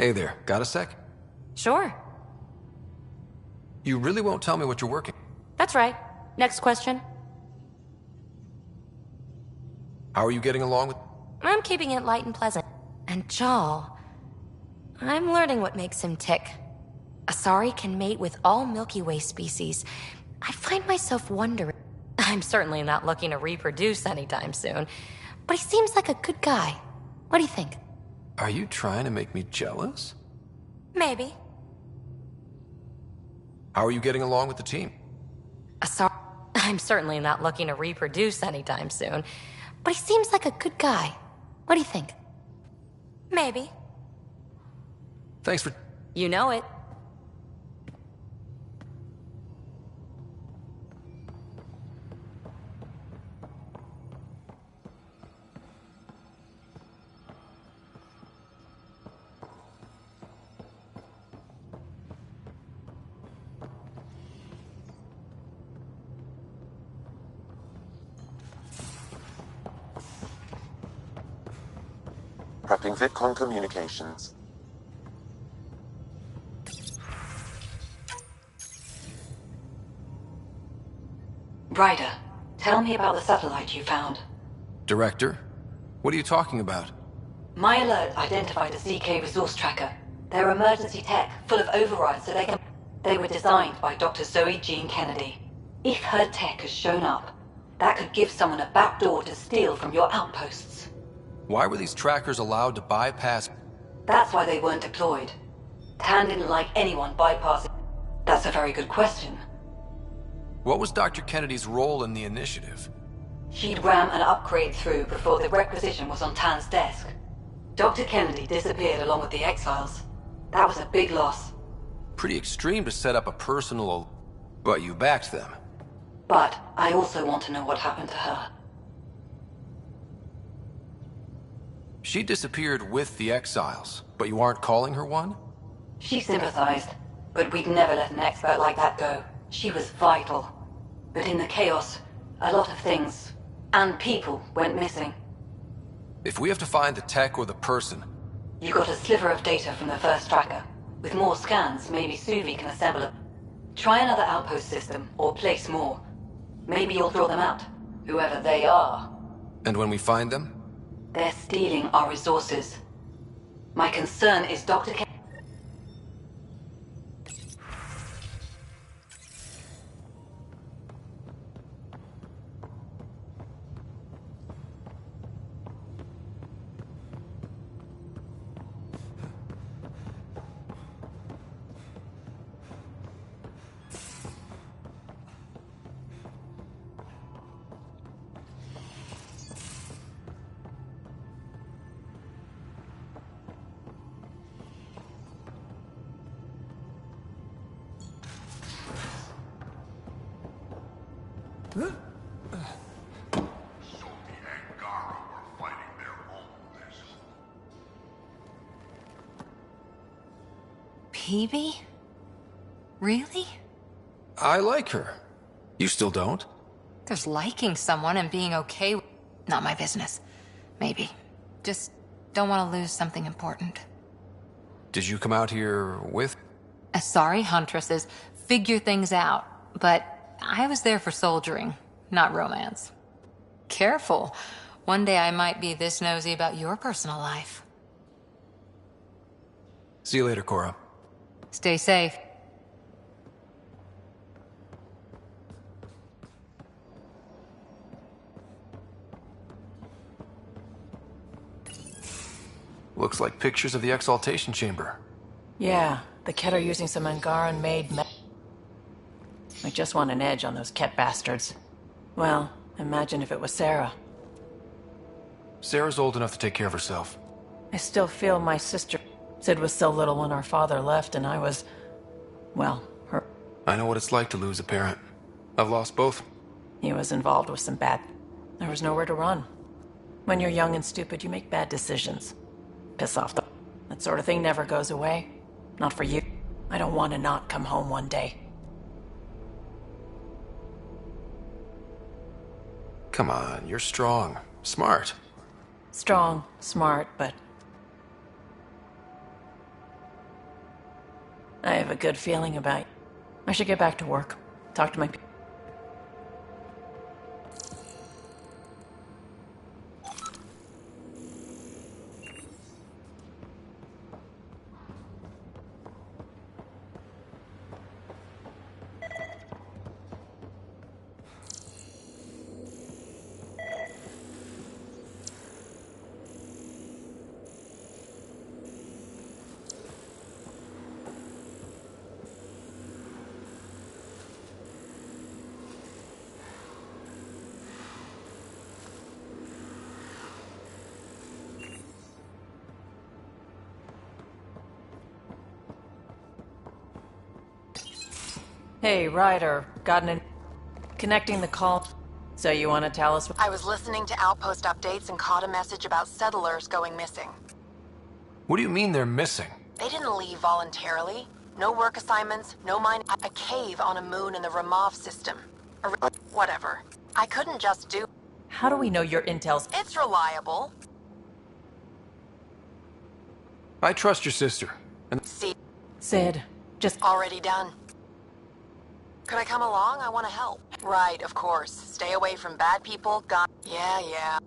Hey there, got a sec? Sure. You really won't tell me what you're working? That's right. Next question. How are you getting along with... I'm keeping it light and pleasant. And Jal, I'm learning what makes him tick. Asari can mate with all Milky Way species. I find myself wondering... I'm certainly not looking to reproduce anytime soon, but he seems like a good guy. What do you think? Are you trying to make me jealous? Maybe. How are you getting along with the team? I'm certainly not looking to reproduce anytime soon, but he seems like a good guy. What do you think? Maybe. Thanks for... You know it. Prepping VidCon communications. Ryder, tell me about the satellite you found. Director? What are you talking about? My alert identified a CK resource tracker. They're emergency tech, full of overrides so they can... They were designed by Dr. Zoe Jean Kennedy. If her tech has shown up, that could give someone a backdoor to steal from your outposts. Why were these trackers allowed to bypass... That's why they weren't deployed. Tan didn't like anyone bypassing... That's a very good question. What was Dr. Kennedy's role in the initiative? She'd ram an upgrade through before the requisition was on Tan's desk. Dr. Kennedy disappeared along with the exiles. That was a big loss. Pretty extreme to set up a personal... But you backed them. But I also want to know what happened to her. She disappeared with the exiles, but you aren't calling her one? She sympathized, but we'd never let an expert like that go. She was vital. But in the chaos, a lot of things, and people, went missing. If we have to find the tech or the person... You got a sliver of data from the first tracker. With more scans, maybe Suvi can assemble it. Try another outpost system, or place more. Maybe you'll draw them out, whoever they are. And when we find them? They're stealing our resources. My concern is Dr. K... PB? Really? I like her. You still don't? There's liking someone and being okay with... Not my business. Maybe. Just don't want to lose something important. Did you come out here with... Asari huntresses figure things out, but I was there for soldiering, not romance. Careful. One day I might be this nosy about your personal life. See you later, Cora. Stay safe. Looks like pictures of the exaltation chamber. Yeah, the Ket are using some Angaran-made I just want an edge on those Ket bastards. Well, imagine if it was Sarah. Sarah's old enough to take care of herself. I still feel my sister... Sid was so little when our father left, and I was... well, her... I know what it's like to lose a parent. I've lost both. He was involved with some bad... There was nowhere to run. When you're young and stupid, you make bad decisions. Piss off the... That sort of thing never goes away. Not for you. I don't want to not come home one day. Come on, you're strong. Smart. Strong, smart, but... a good feeling about you. I should get back to work. Talk to my people. Hey, Ryder. Connecting the call. So you want to tell us? I was listening to outpost updates and caught a message about settlers going missing. What do you mean they're missing? They didn't leave voluntarily. No work assignments, no mine. A cave on a moon in the Ramov system. Whatever. I couldn't just do. How do we know your intel's... It's reliable. I trust your sister. And See? Sid, just... Already done. Could I come along? I want to help. Right, of course. Stay away from bad people. Yeah.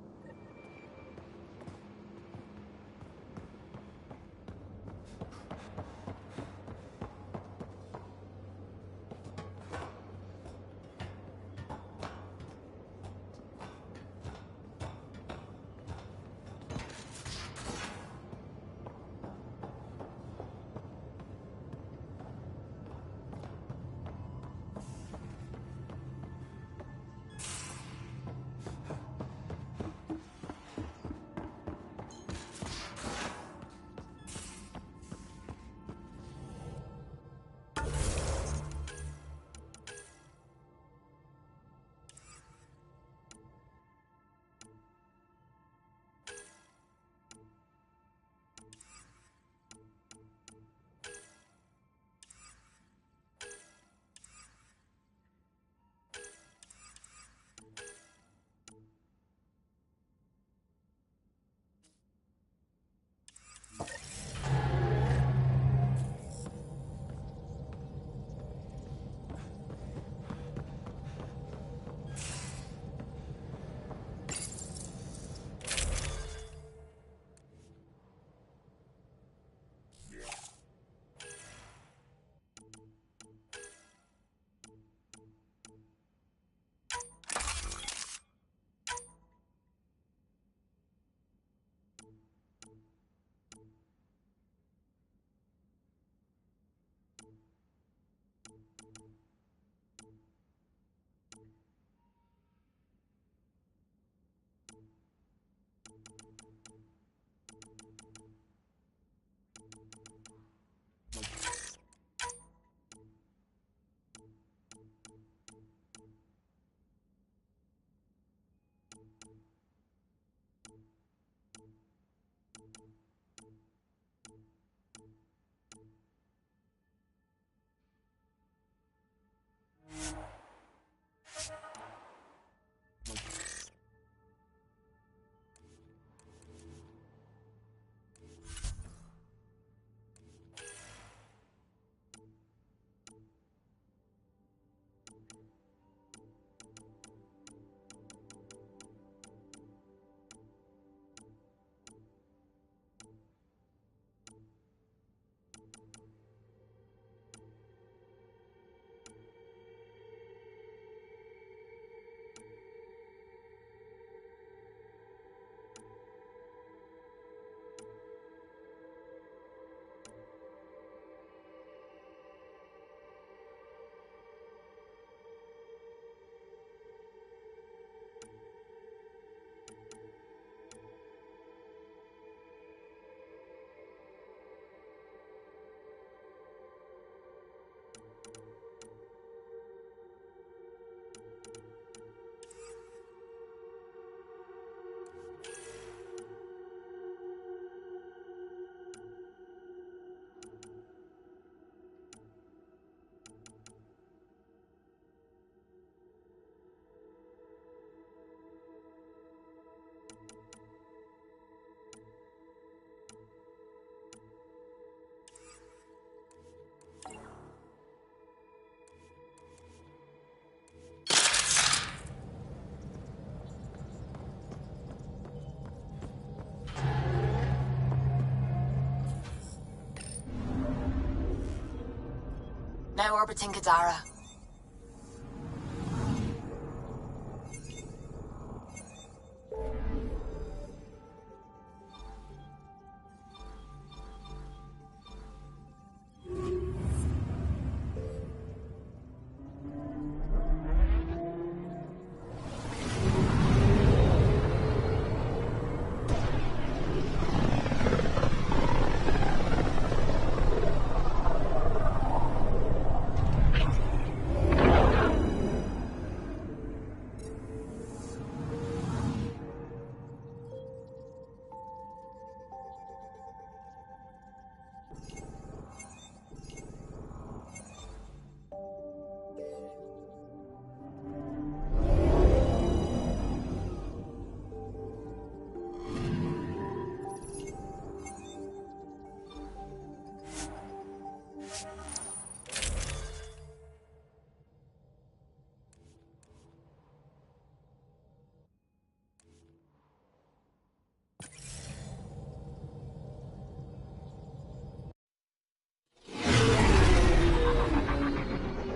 Now orbiting Kadara.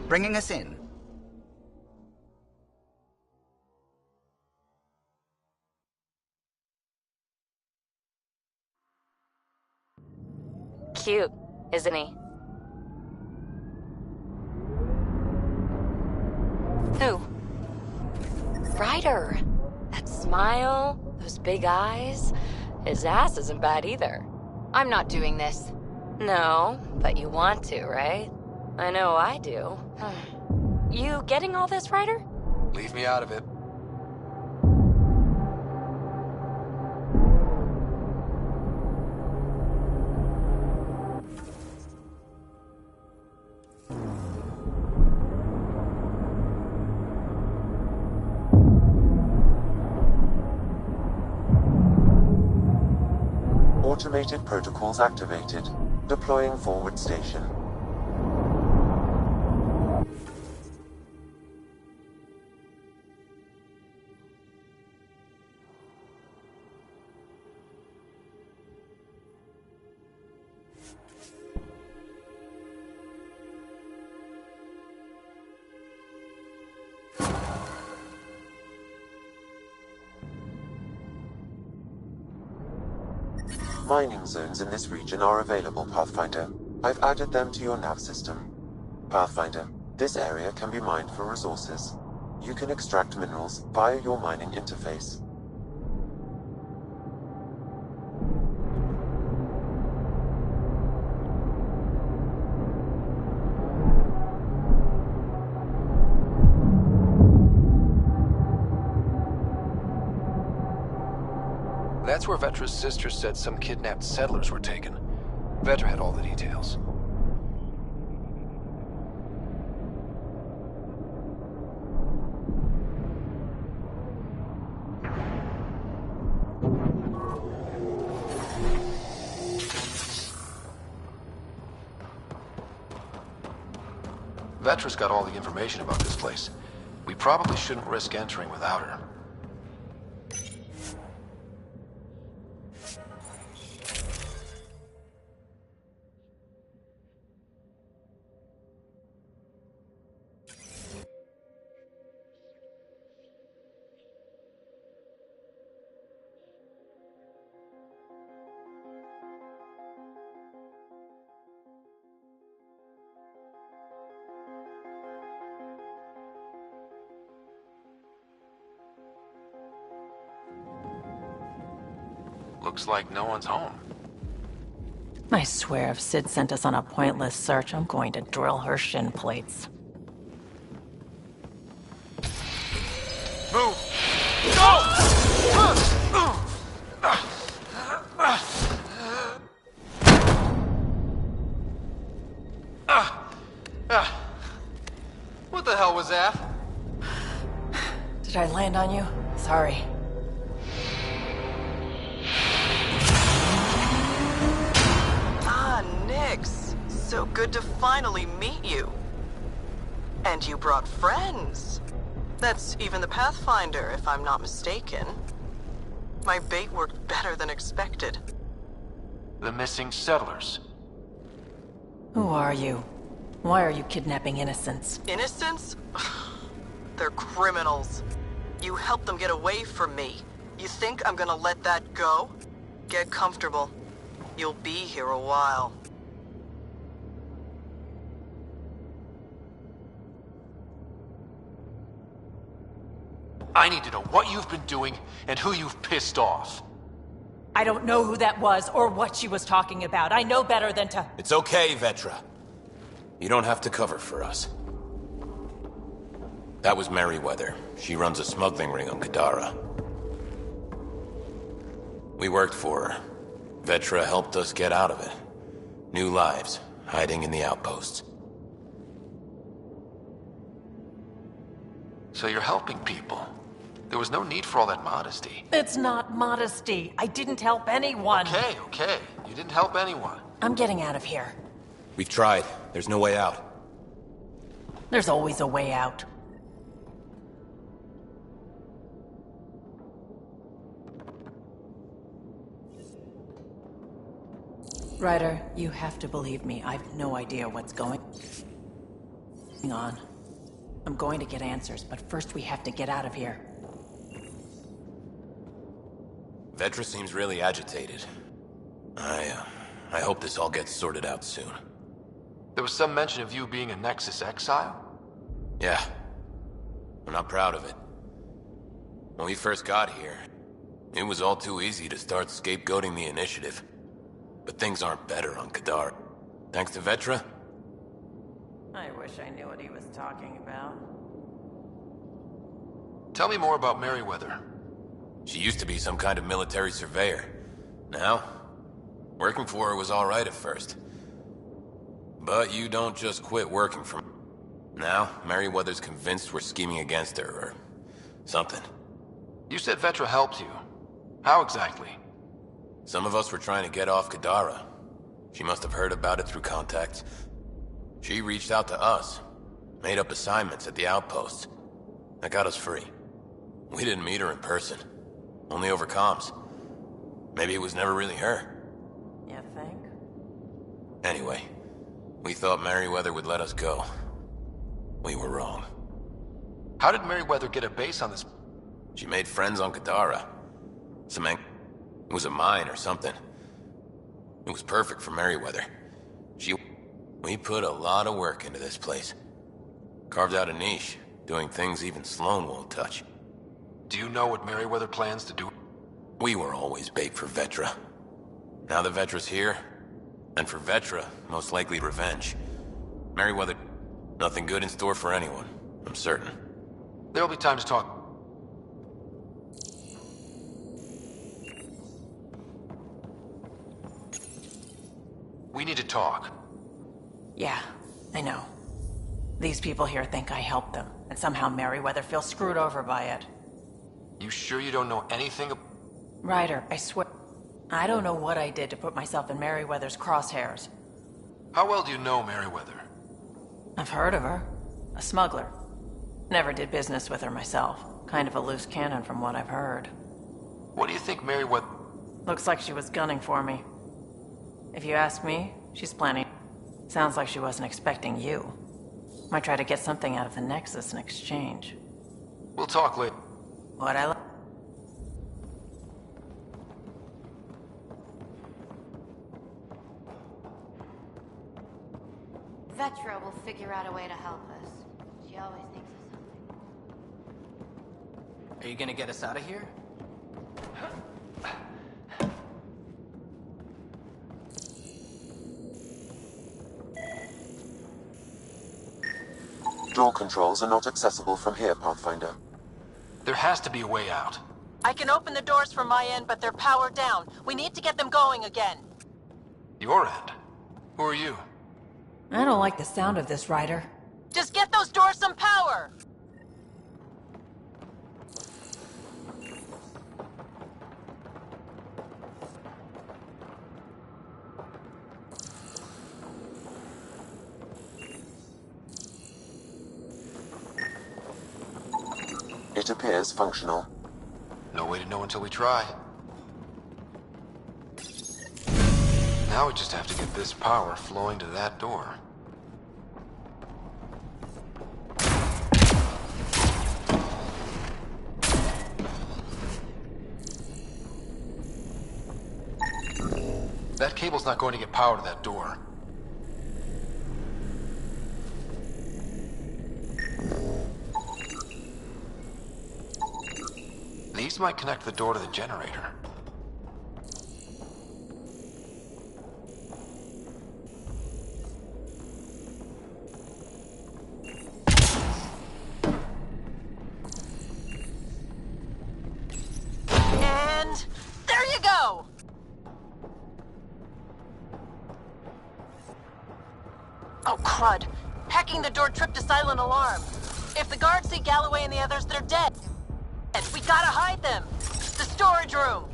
Bringing us in. Cute, isn't he? Who? Ryder. That smile, those big eyes. His ass isn't bad either. I'm not doing this. No, but you want to, right? I know I do. You getting all this, Ryder? Leave me out of it. Automated protocols activated. Deploying forward station. Mining zones in this region are available, Pathfinder. I've added them to your nav system. Pathfinder, this area can be mined for resources. You can extract minerals via your mining interface. That's where Vetra's sister said some kidnapped settlers were taken. Vetra had all the details. Vetra's got all the information about this place. We probably shouldn't risk entering without her. Looks like no one's home. I swear if Sid sent us on a pointless search, I'm going to drill her shin plates. Move! Go! What the hell was that? Did I land on you? Sorry. Nix, so good to finally meet you. And you brought friends. That's even the Pathfinder, if I'm not mistaken. My bait worked better than expected. The missing settlers. Who are you? Why are you kidnapping innocents? Innocents? They're criminals. You helped them get away from me. You think I'm gonna let that go? Get comfortable. You'll be here a while. I need to know what you've been doing and who you've pissed off. I don't know who that was or what she was talking about. I know better than to... It's okay, Vetra. You don't have to cover for us. That was Merryweather. She runs a smuggling ring on Kadara. We worked for her. Vetra helped us get out of it. New lives, hiding in the outposts. So you're helping people. There was no need for all that modesty. It's not modesty. I didn't help anyone. Okay. You didn't help anyone. I'm getting out of here. We've tried. There's no way out. There's always a way out. Ryder, you have to believe me. I've no idea what's going on. I'm going to get answers, but first we have to get out of here. Vetra seems really agitated. I hope this all gets sorted out soon. There was some mention of you being a Nexus exile? Yeah. I'm not proud of it. When we first got here, it was all too easy to start scapegoating the initiative. But things aren't better on Kadar. Thanks to Vetra? I wish I knew what he was talking about. Tell me more about Merryweather. She used to be some kind of military surveyor. Now, working for her was alright at first. But you don't just quit working for... Now, Merryweather's convinced we're scheming against her, or something. You said Vetra helped you. How exactly? Some of us were trying to get off Kadara. She must have heard about it through contacts. She reached out to us, made up assignments at the outposts. That got us free. We didn't meet her in person, only over comms. Maybe it was never really her. You think? Anyway, we thought Merryweather would let us go. We were wrong. How did Merryweather get a base on this? She made friends on Kadara. It was a mine or something. It was perfect for Merryweather. We put a lot of work into this place. Carved out a niche, doing things even Sloan won't touch. Do you know what Merryweather plans to do? We were always bait for Vetra. Now that Vetra's here, and for Vetra, most likely revenge. Merryweather, nothing good in store for anyone, I'm certain. There'll be time to talk. We need to talk. Yeah, I know. These people here think I helped them, and somehow Merryweather feels screwed over by it. You sure you don't know anything? Ryder, I swear, I don't know what I did to put myself in Merryweather's crosshairs. How well do you know Merryweather? I've heard of her. A smuggler. Never did business with her myself. Kind of a loose cannon from what I've heard. What do you think Merryweather... Looks like she was gunning for me. If you ask me, she's planning. Sounds like she wasn't expecting you. Might try to get something out of the Nexus in exchange. We'll talk later. What I... Vetra will figure out a way to help us. She always thinks of something. Are you gonna get us out of here? Door controls are not accessible from here, Pathfinder. There has to be a way out. I can open the doors from my end, but they're powered down. We need to get them going again. Your end? Who are you? I don't like the sound of this, Ryder. Just get those doors some power! It appears functional. No way to know until we try. Now we just have to get this power flowing to that door. That cable's not going to get power to that door. These might connect the door to the generator. And there you go! Oh, crud. Hacking the door tripped a silent alarm. If the guards see Galloway and the others, they're dead. We gotta hide them! The storage room!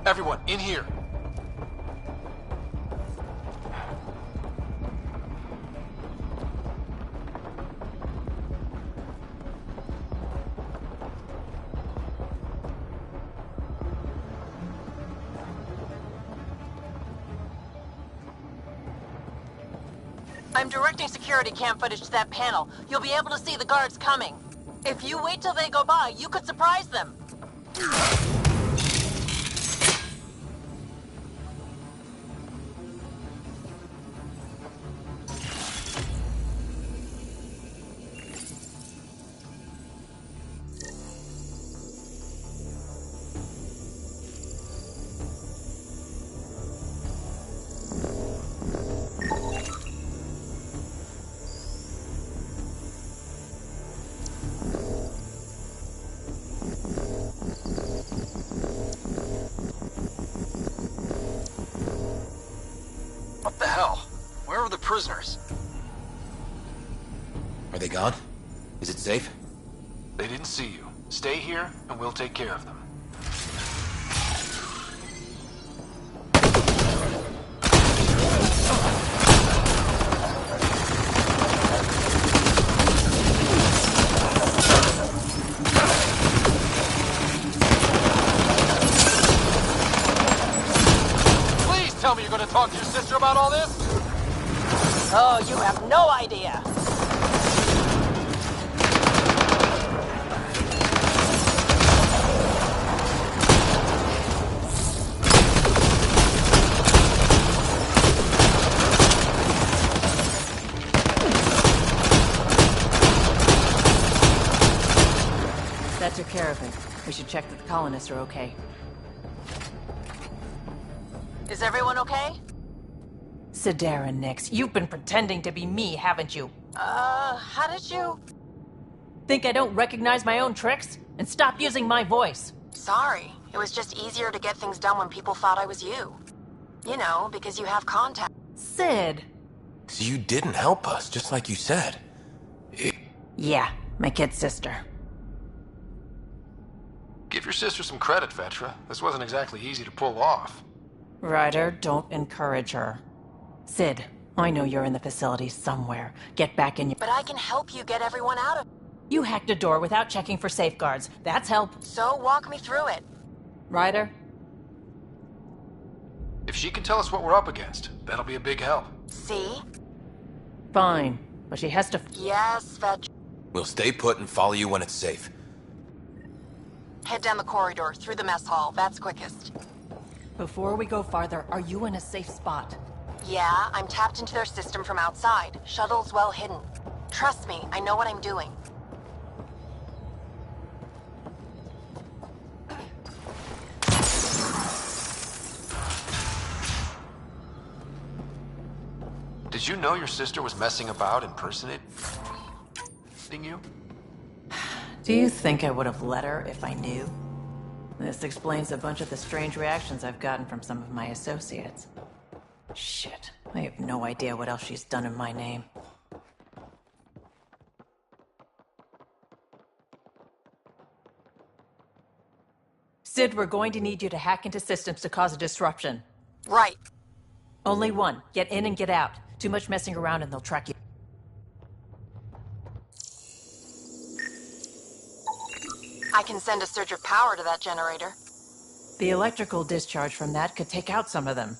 Everyone, in here! I'm directing security cam footage to that panel. You'll be able to see the guards coming. If you wait till they go by, you could surprise them. What the hell? Where are the prisoners? Are they gone? Is it safe? They didn't see you. Stay here, and we'll take care of them. Please tell me you're going to talk to your sister about all this? Oh, you have no idea. That took care of it. We should check that the colonists are okay. Is everyone okay? Sidera Nix, you've been pretending to be me, haven't you? How did you... Think I don't recognize my own tricks? And stop using my voice. Sorry. It was just easier to get things done when people thought I was you. You know, because you have contact. Sid! So you didn't help us, just like you said. Yeah, my kid sister. Give your sister some credit, Vetra. This wasn't exactly easy to pull off. Ryder, don't encourage her. Sid, I know you're in the facility somewhere. Get back in your... But I can help you get everyone out of... You hacked a door without checking for safeguards. That's help. So walk me through it. Ryder? If she can tell us what we're up against, that'll be a big help. See? Fine, but she has to... Yes, Vetra. We'll stay put and follow you when it's safe. Head down the corridor, through the mess hall. That's quickest. Before we go farther, are you in a safe spot? Yeah, I'm tapped into their system from outside. Shuttle's well hidden. Trust me, I know what I'm doing. Did you know your sister was messing about impersonating you? Do you think I would have let her if I knew? This explains a bunch of the strange reactions I've gotten from some of my associates. Shit, I have no idea what else she's done in my name. Sid, we're going to need you to hack into systems to cause a disruption. Right. Only one. Get in and get out. Too much messing around and they'll track you. I can send a surge of power to that generator. The electrical discharge from that could take out some of them.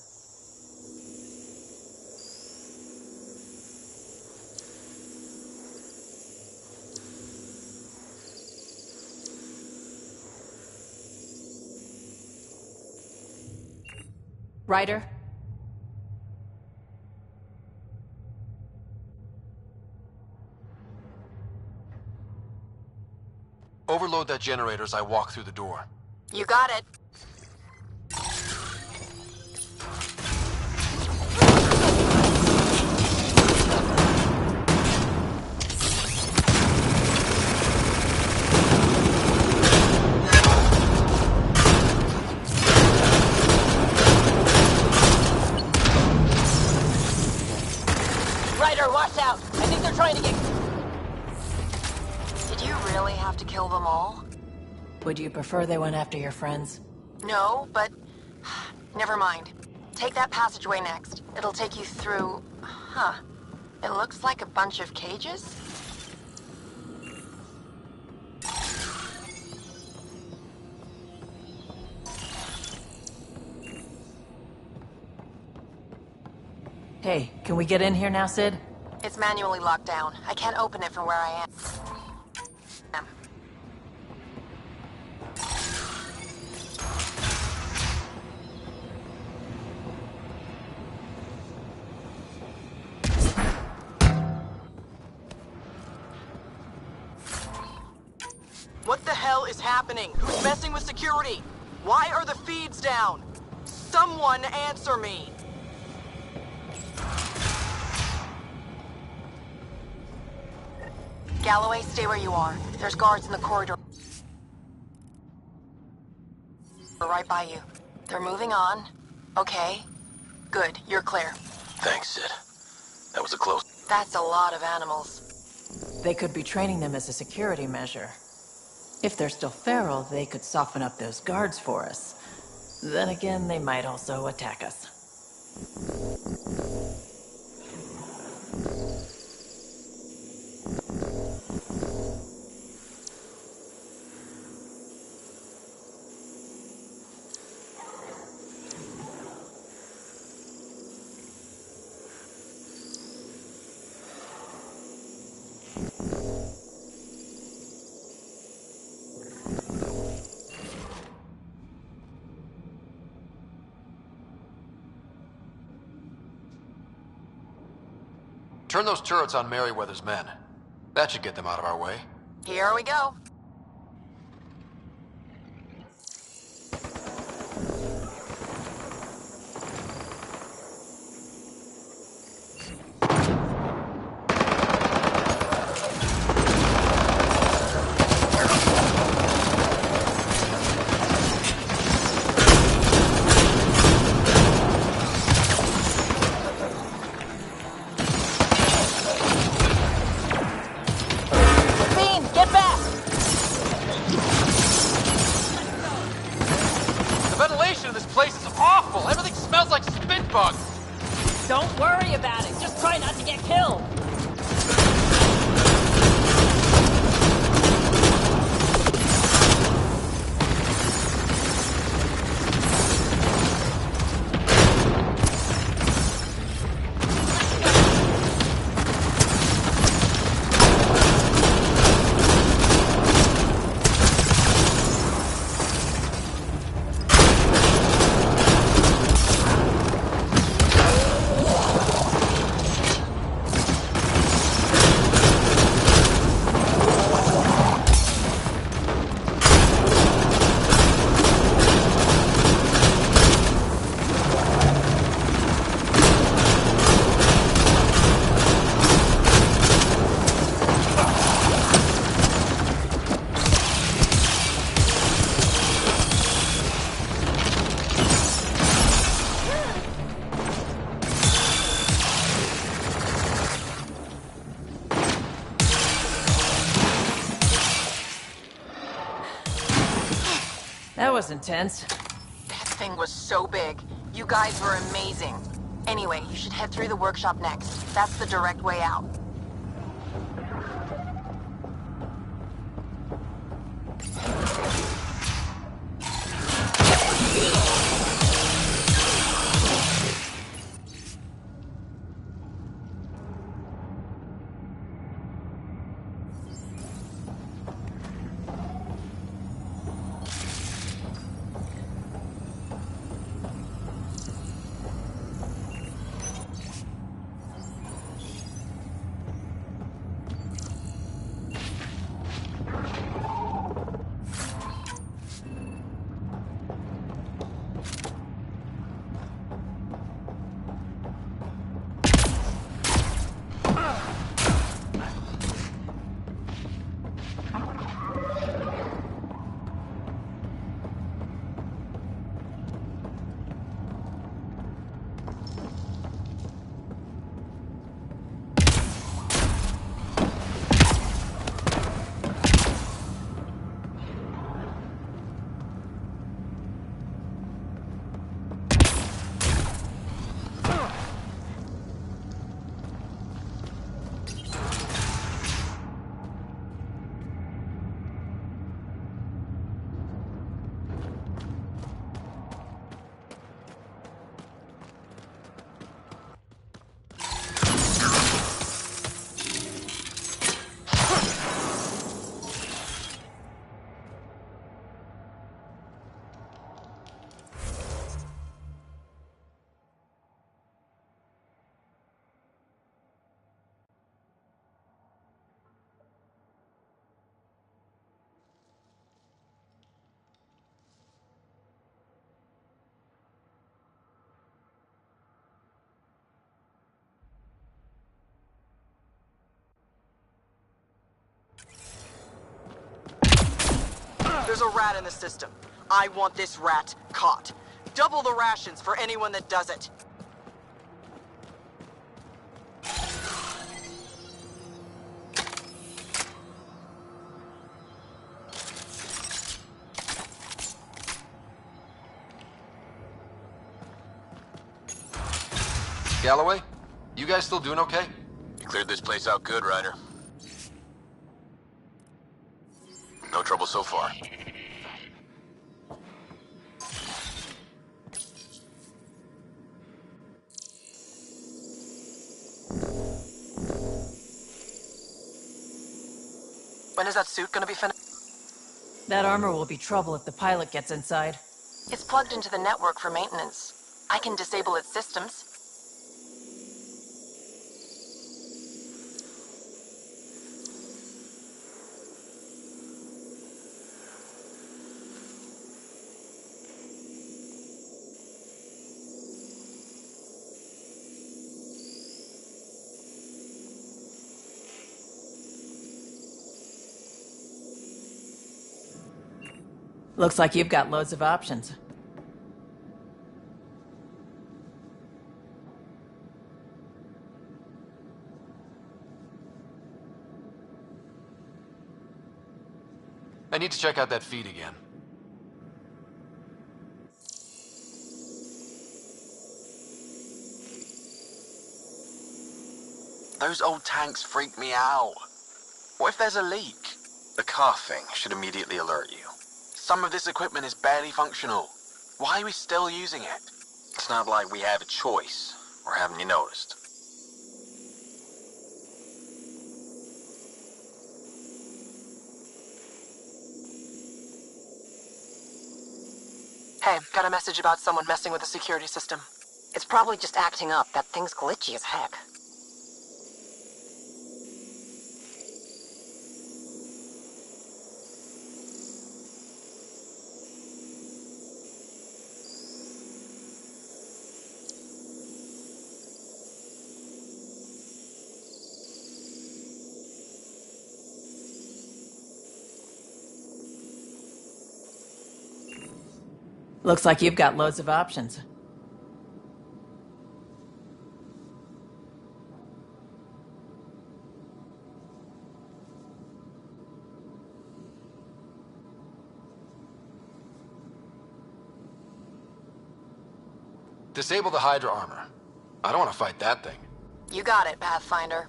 Ryder? Overload that generator as I walk through the door. You got it. Ryder, watch out! I think they're trying to get... Did you really have to kill them all? Would you prefer they went after your friends? No, but... Never mind. Take that passageway next. It'll take you through... Huh. It looks like a bunch of cages? Hey, can we get in here now, Sid? It's manually locked down. I can't open it from where I am. What the hell is happening? Who's messing with security? Why are the feeds down? Someone answer me! Galloway, stay where you are. There's guards in the corridor. We're right by you. They're moving on. Okay. Good, you're clear. Thanks, Sid. That was a close... That's a lot of animals. They could be training them as a security measure. If they're still feral, they could soften up those guards for us. Then again, they might also attack us. Turn those turrets on Merryweather's men. That should get them out of our way. Here we go. Don't worry about it. Just try not to get killed. That was intense. That thing was so big. You guys were amazing. Anyway, you should head through the workshop next. That's the direct way out. There's a rat in the system. I want this rat caught. Double the rations for anyone that does it. Galloway, you guys still doing okay? You cleared this place out good, Ryder. No trouble so far. When is that suit gonna be finished? That armor will be trouble if the pilot gets inside. It's plugged into the network for maintenance. I can disable its systems. Looks like you've got loads of options. I need to check out that feed again. Those old tanks freak me out. What if there's a leak? The car thing should immediately alert you. Some of this equipment is barely functional. Why are we still using it? It's not like we have a choice, or haven't you noticed? Hey, got a message about someone messing with the security system. It's probably just acting up. That thing's glitchy as heck. Looks like you've got loads of options. Disable the Hydra armor. I don't want to fight that thing. You got it, Pathfinder.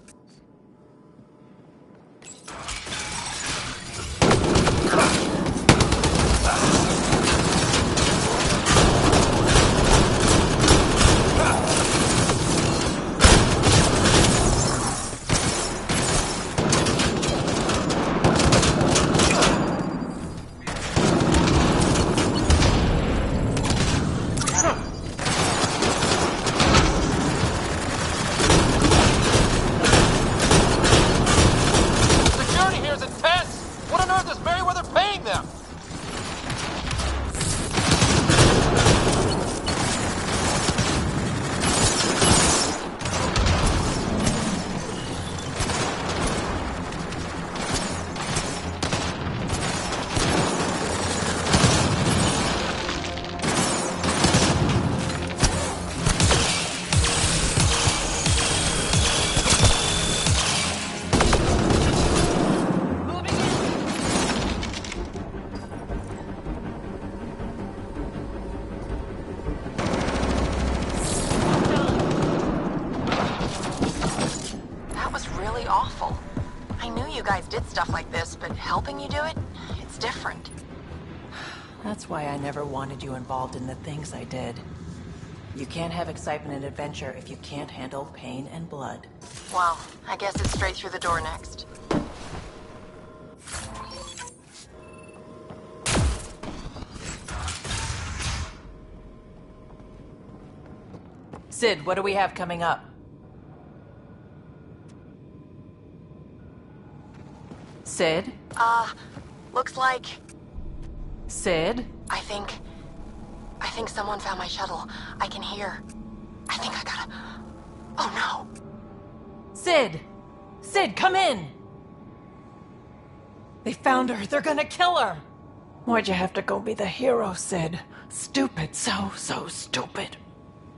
Did stuff like this, but helping you do it, it's different. That's why I never wanted you involved in the things I did. You can't have excitement and adventure if you can't handle pain and blood. Well, I guess it's straight through the door next. Sid, what do we have coming up? Sid? Looks like... Sid? I think someone found my shuttle. I can hear. I think I gotta... Oh no! Sid! Sid, come in! They found her. They're gonna kill her! Why'd you have to go be the hero, Sid? Stupid, so stupid.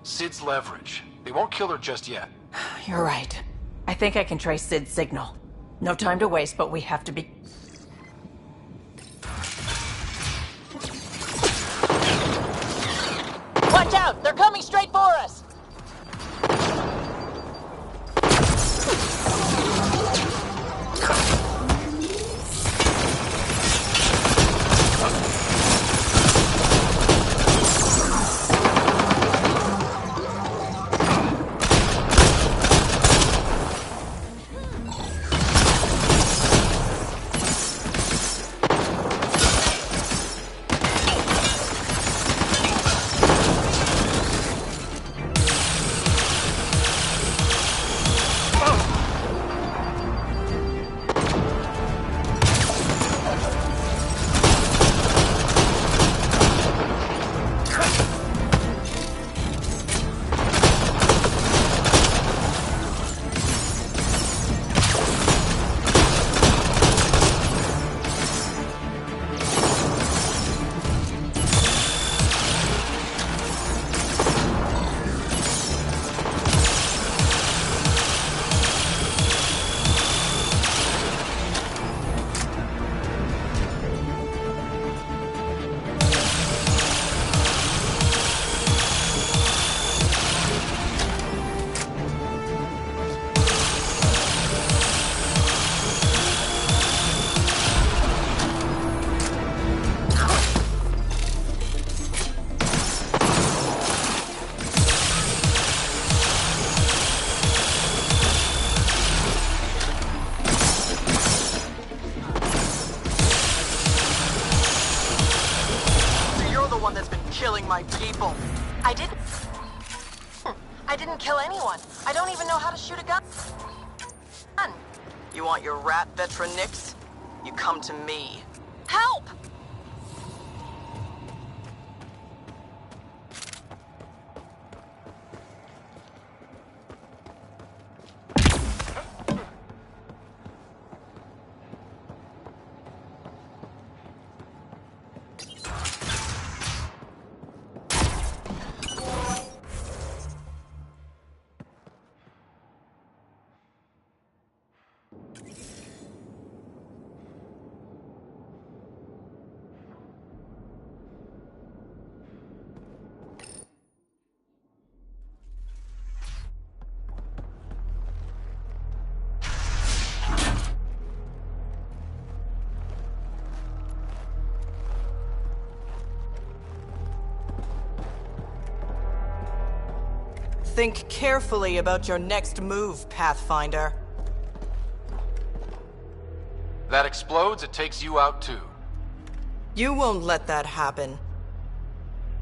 Sid's leverage. They won't kill her just yet. You're right. I think I can trace Sid's signal. No time to waste, but we have to be... Watch out! They're coming straight for us! My people. I didn't kill anyone. I don't even know how to shoot a gun. You want your rat veteran nicks? You come to me. Help! Think carefully about your next move, Pathfinder. That explodes, it takes you out too. You won't let that happen.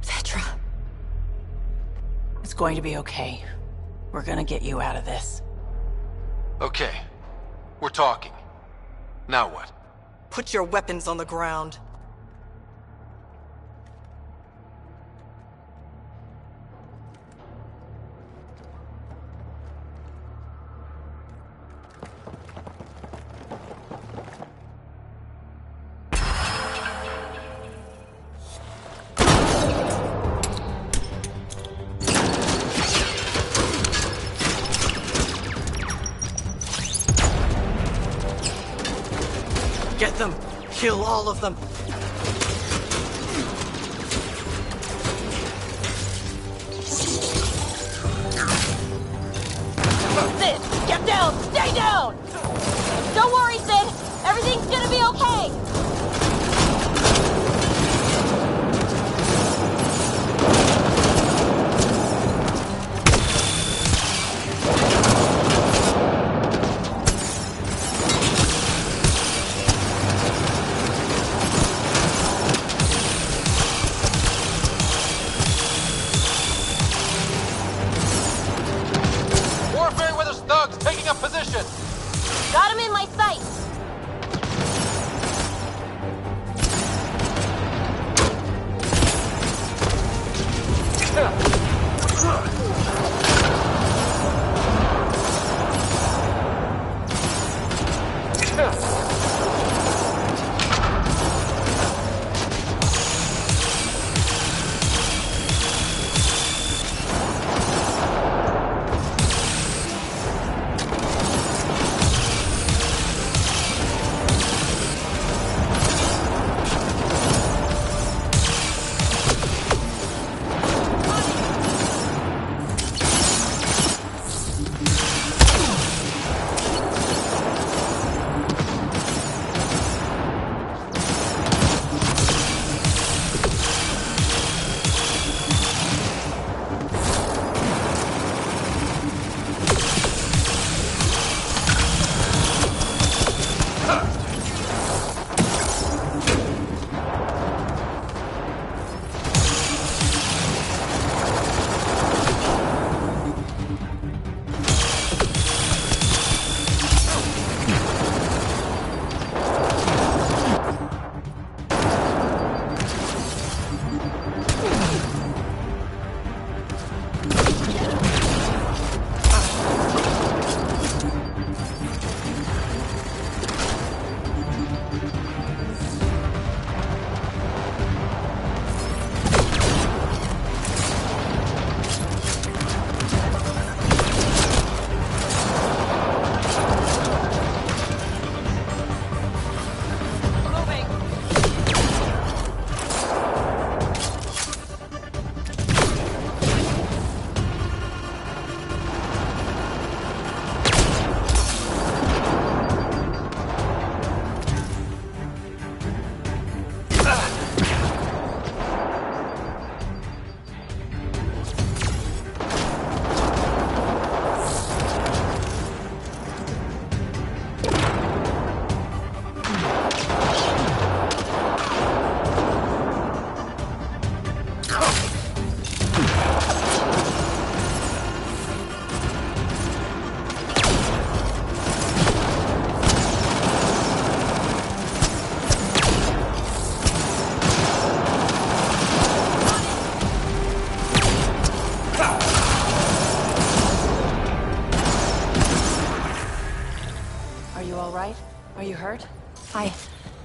Petra. It's going to be okay. We're gonna get you out of this. Okay. We're talking. Now what? Put your weapons on the ground. Get them! Kill all of them! Sid! Get down! Stay down! Don't worry, Sid! Everything's gonna be okay! Taking up position! Got him in my sights!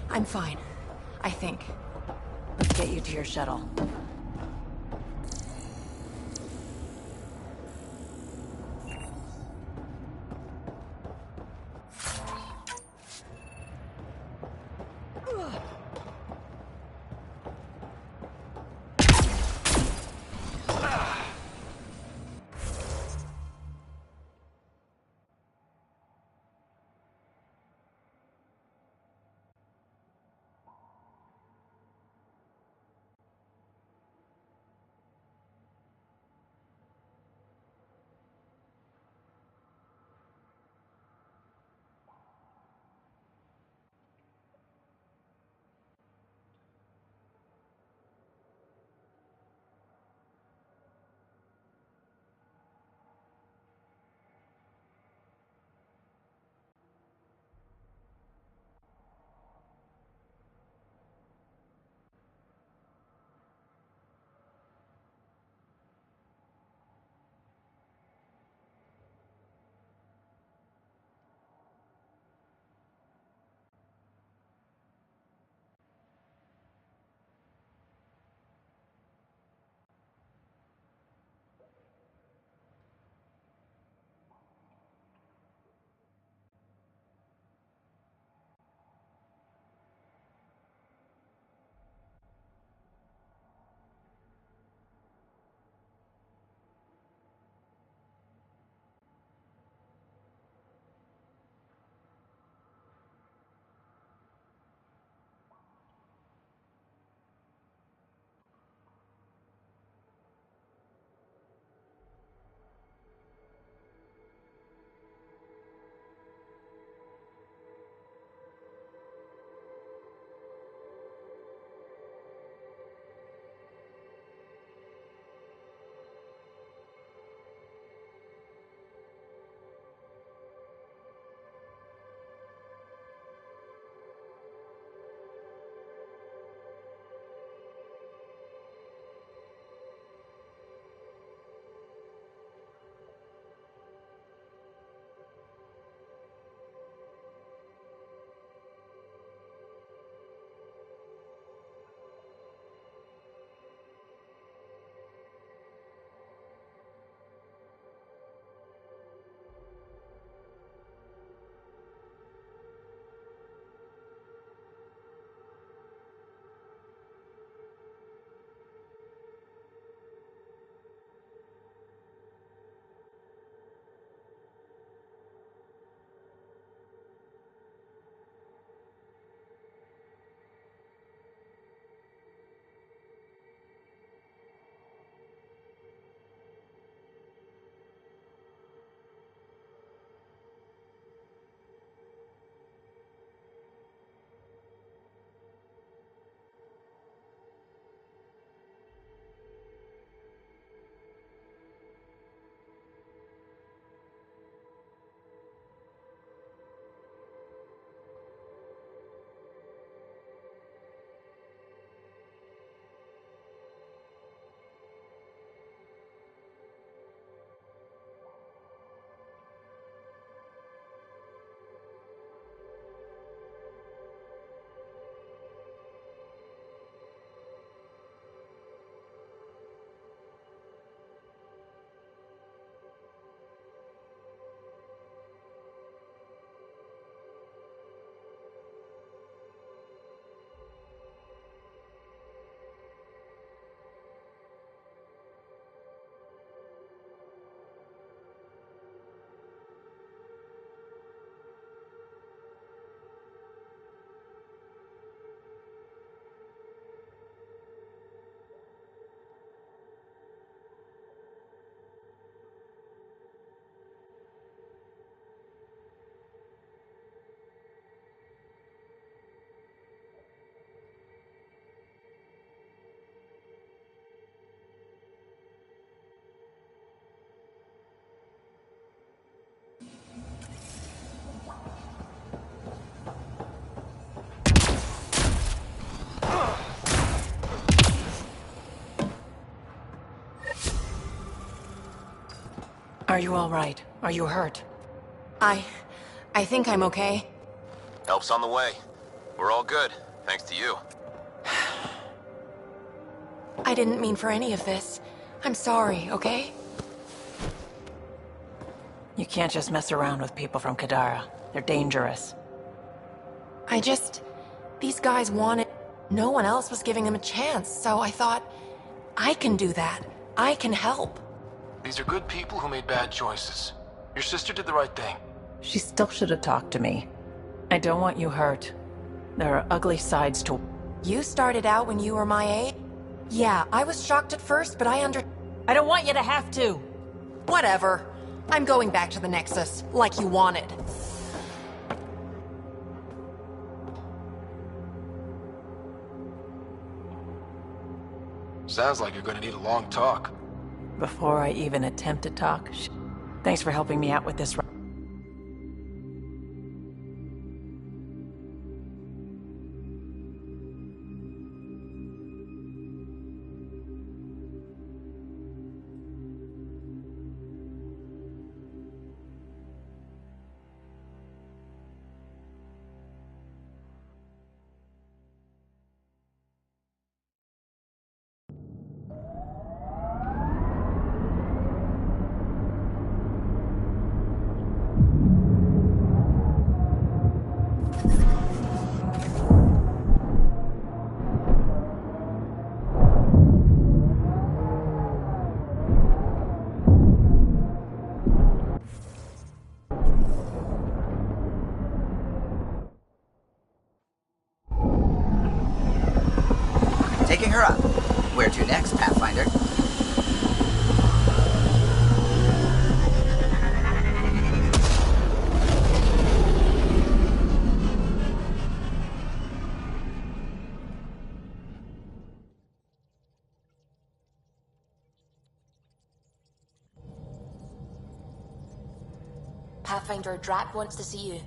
I'm fine. I think. Let's get you to your shuttle. Are you all right? Are you hurt? I think I'm okay. Help's on the way. We're all good, thanks to you. I didn't mean for any of this. I'm sorry, okay? You can't just mess around with people from Kadara. They're dangerous. These guys wanted... No one else was giving them a chance, so I thought, I can do that. I can help. These are good people who made bad choices. Your sister did the right thing. She still should have talked to me. I don't want you hurt. There are ugly sides to... You started out when you were my age? Yeah, I was shocked at first, but I don't want you to have to. Whatever. I'm going back to the Nexus, like you wanted. Sounds like you're gonna need a long talk. Before I even attempt to talk, thanks for helping me out with this. Taking her up. Where to next, Pathfinder? Pathfinder, Drat wants to see you.